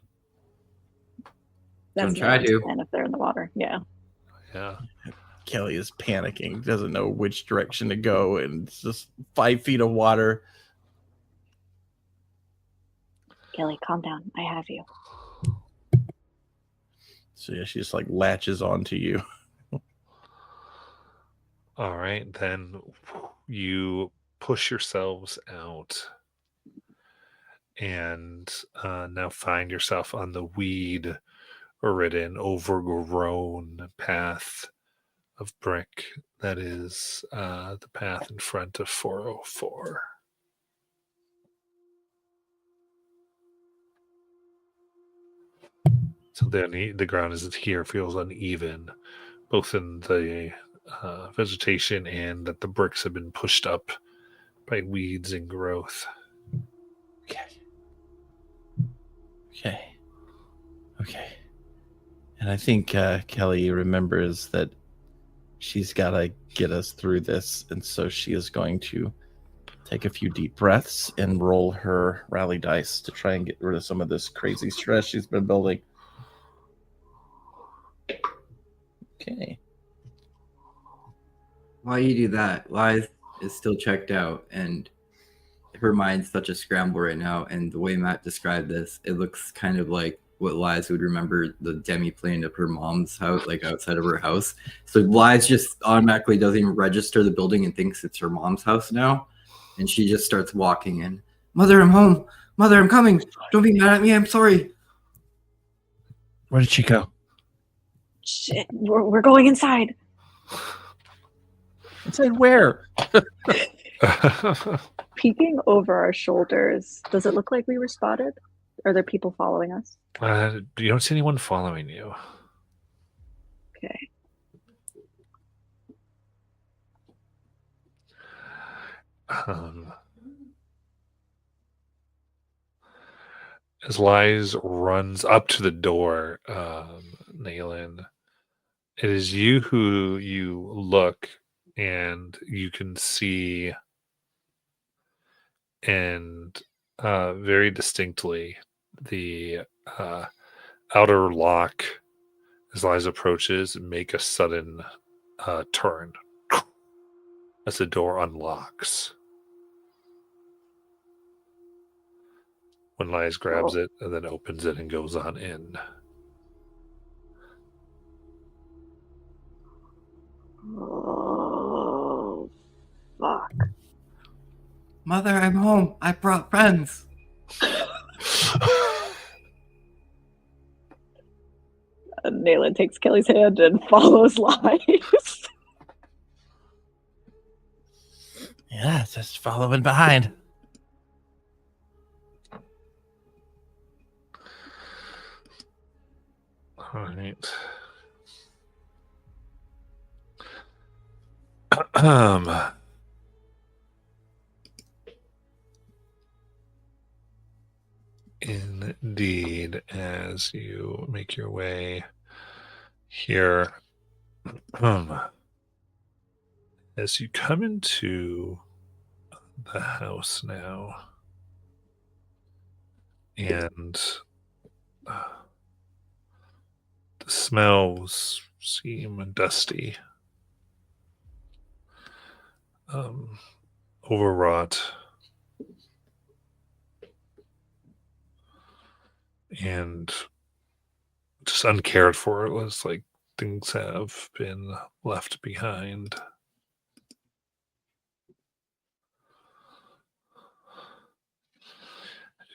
That's Don't try Nolan's to. plan if they're in the water. Yeah. Yeah. Kelly is panicking, doesn't know which direction to go, and it's just 5 feet of water. Kelly, calm down. I have you. So yeah, she just like latches onto you. All right, then you push yourselves out and now find yourself on the weed-ridden, overgrown path of brick that is the path in front of 404. So the ground is here feels uneven, both in the vegetation and that the bricks have been pushed up by weeds and growth. Okay. And I think Kelly remembers that she's got to get us through this, and so she is going to take a few deep breaths and roll her rally dice to try and get rid of some of this crazy stress she's been building. Okay. Why you do that? Lies is still checked out, and her mind's such a scramble right now. And the way Matt described this, it looks kind of like what Lies would remember the demi-plane of her mom's house, like outside of her house. So Lies just automatically doesn't even register the building and thinks it's her mom's house now. And she just starts walking in. Mother, I'm home. Mother, I'm coming. Don't be mad at me. I'm sorry. Where did she go? Shit, we're going inside. Inside where? Peeking over our shoulders, does it look like we were spotted? Are there people following us? You don't see anyone following you. Okay. As Lies runs up to the door, Nayland, it is you who you look and you can see and very distinctly the outer lock as Lies approaches make a sudden turn as the door unlocks. When Lies grabs it and then opens it and goes on in. Oh, fuck. Mother, I'm home. I brought friends. Nayland takes Kelly's hand and follows Lies. Yeah, just following behind. All right. Indeed, as you make your way here, as you come into the house now, and the smells seem dusty, overwrought, and just uncared for. It was like things have been left behind.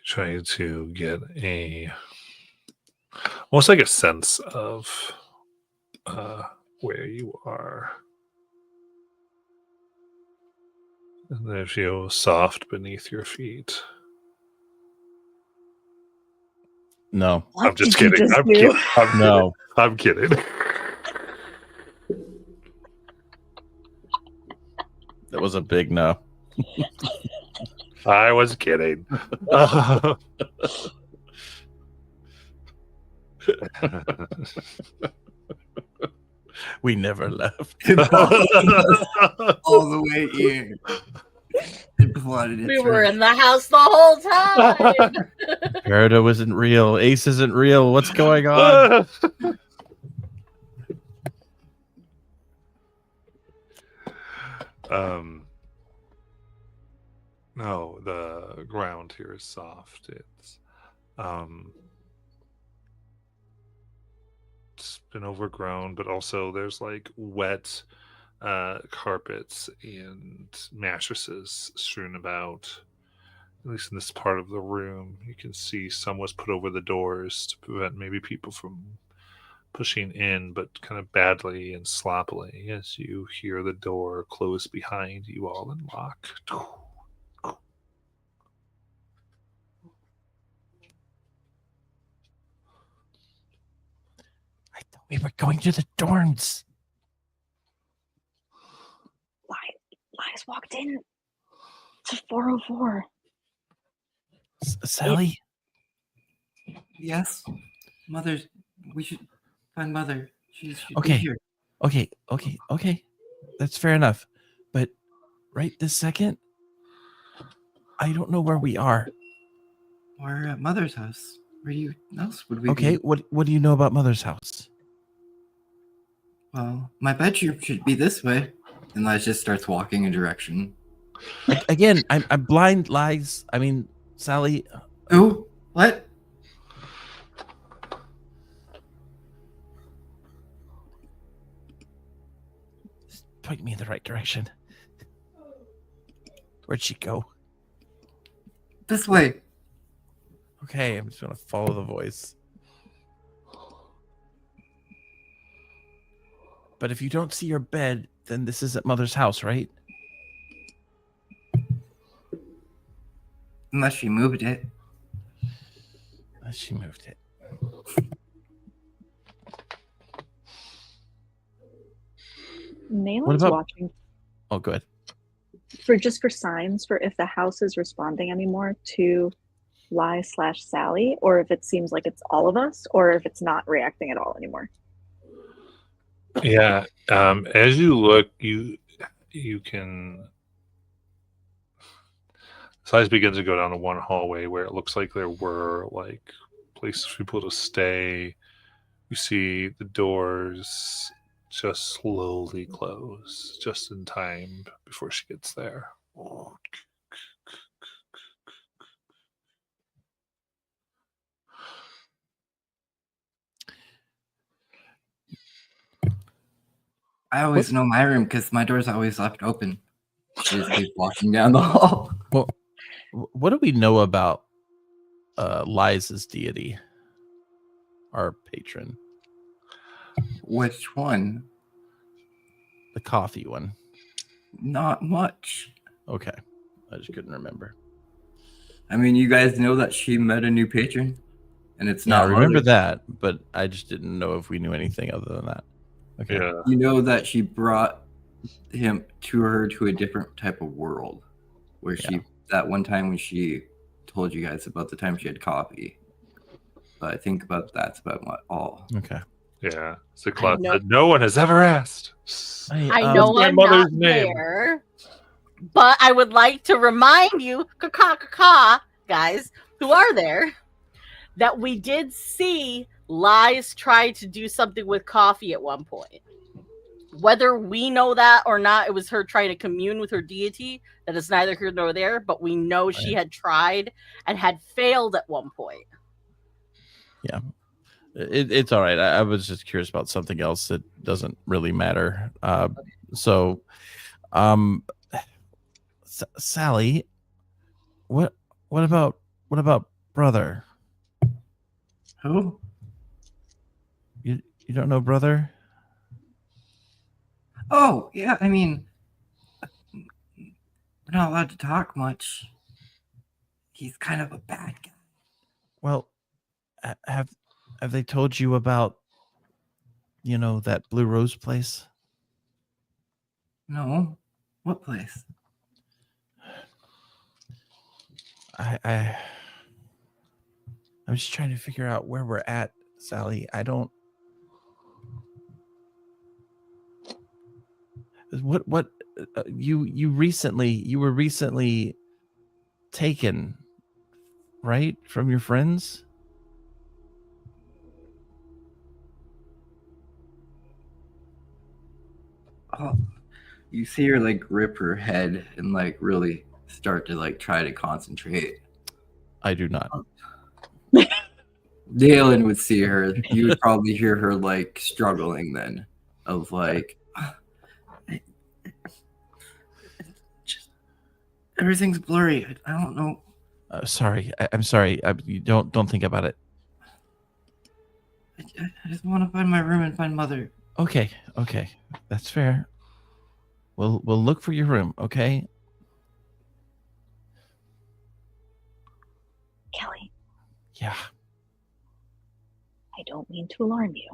Trying to get almost like a sense of where you are. And they feel soft beneath your feet. No. What I'm just did you kidding. just I'm do? kidding. No. I'm kidding. That was a big no. I was kidding. We never left. All the way here. It plotted it We were through. in the house the whole time. Peridot isn't real. Ace isn't real. What's going on? No, the ground here is soft. It's been overgrown, but also there's like wet carpets and mattresses strewn about. At least in this part of the room, you can see some was put over the doors to prevent maybe people from pushing in, but kind of badly and sloppily as you hear the door close behind you all and lock. I thought we were going to the dorms. Lies walked in to 404. Sally? Yes, Mother. We should find Mother. She should be Okay. here. Okay. That's fair enough. But right this second, I don't know where we are. We're at Mother's house. Where else would we Okay, be? what do you know about Mother's house? Well, my bedroom should be this way. And Lies just starts walking a direction. Again, I'm blind, Lies. I mean, Sally. Oh, what? Just point me in the right direction. Where'd she go? This way. Okay, I'm just gonna follow the voice. But if you don't see your bed, then this is at Mother's house, right? Unless she moved it. She moved it. Nalen's about- watching Oh, good. for signs for if the house is responding anymore to Lie/Sally, or if it seems like it's all of us, or if it's not reacting at all anymore. Yeah. As you look, you can. Size begins to go down to one hallway where it looks like there were like places for people to stay. You see the doors just slowly close, just in time before she gets there. I always know my room because my door's always left open. She just keeps walking down the hall. Well, what do we know about Liza's deity? Our patron. Which one? The coffee one. Not much. Okay. I just couldn't remember. I mean, you guys know that she met a new patron, and it's Yeah, I not. remember Mother. that, but I just didn't know if we knew anything other than that. Okay. Yeah. You know that she brought him to her to a different type of world, where she that one time when she told you guys about the time she had coffee. But I think that's about all. Okay. Yeah. It's a class know- that no one has ever asked. I know What's my I'm mother's not name? there, but I would like to remind you, guys who are there, that we did see Lies try to do something with coffee at one point. Whether we know that or not, it was her trying to commune with her deity. That is neither here nor there, but we know she had tried and had failed at one point. Yeah. It's all right. I was just curious about something else that doesn't really matter. Sally, what about brother? Who? You don't know brother? Oh, yeah. I mean, we're not allowed to talk much. He's kind of a bad guy. Well, Have they told you about, that Blue Rose place? No. What place? I'm just trying to figure out where we're at, Sally. I don't. What you were recently taken, right, from your friends? Oh, you see her like grip her head and like really start to like try to concentrate. I do not. Dalen would see her. You would probably hear her like struggling then, of like, just everything's blurry. I don't know. Sorry, I'm sorry. You don't think about it. I just want to find my room and find Mother. Okay, that's fair. We'll look for your room, okay? Kelly, Yeah. I don't mean to alarm you,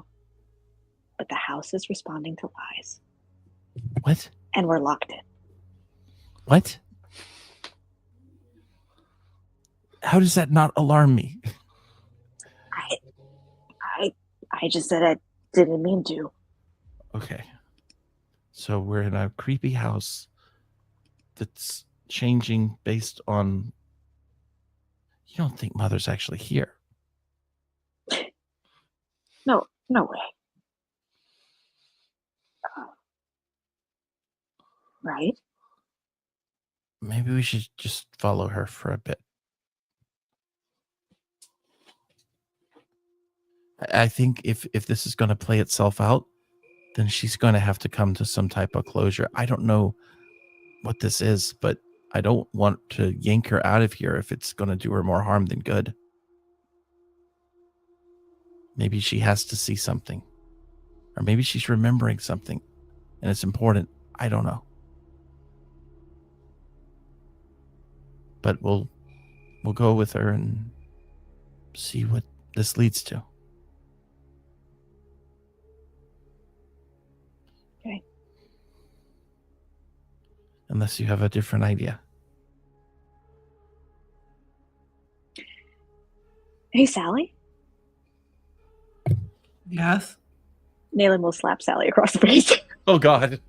but the house is responding to lies, What? and we're locked in. What? How does that not alarm me? I just said I didn't mean to. Okay. So we're in a creepy house that's changing based on. You don't think Mother's actually here? No way. Right? Maybe we should just follow her for a bit. I think if this is going to play itself out, then she's going to have to come to some type of closure. I don't know what this is, but I don't want to yank her out of here if it's going to do her more harm than good. Maybe she has to see something. Or maybe she's remembering something and it's important. I don't know. But we'll go with her and see what this leads to. Okay. Unless you have a different idea. Hey, Sally. Yes. Nayland will slap Sally across the face. Oh, God.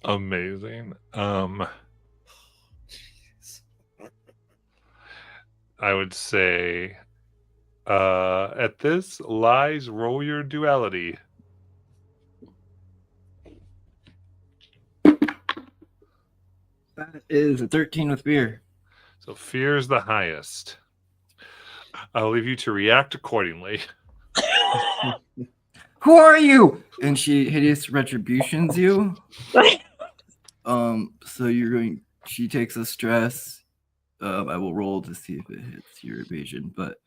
Amazing. I would say at this lies roll your duality. That is a 13 with fear. So fear is the highest. I'll leave you to react accordingly. Who are you? And she hideous retributions you. So you're going. She takes a stress. I will roll to see if it hits your evasion, but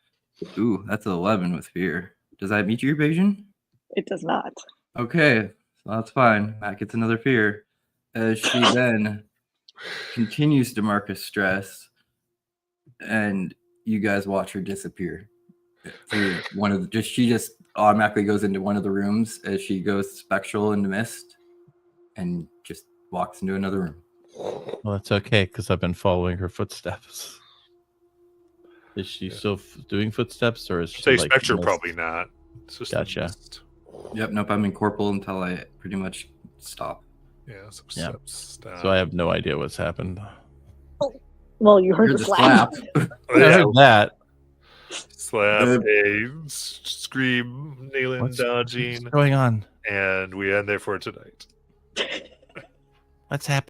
ooh, that's an 11 with fear. Does that meet your evasion? It does not. Okay, so that's fine. Matt gets another fear as she then continues to mark a stress, and you guys watch her disappear through one of the. She just automatically goes into one of the rooms as she goes spectral into mist, and just walks into another room. Well, that's okay because I've been following her footsteps. Is she still doing footsteps, or is she Say like Spectre, mist? probably not. It's just Gotcha. mist. Yep, nope, I'm incorporeal until I pretty much stop. Yeah, so Yeah. stop. So I have no idea what's happened. Well, you heard Heard the the slap. slap. I heard that. Slap, a scream, Nayland What's dodging, going on? and we end there for tonight. What's happening?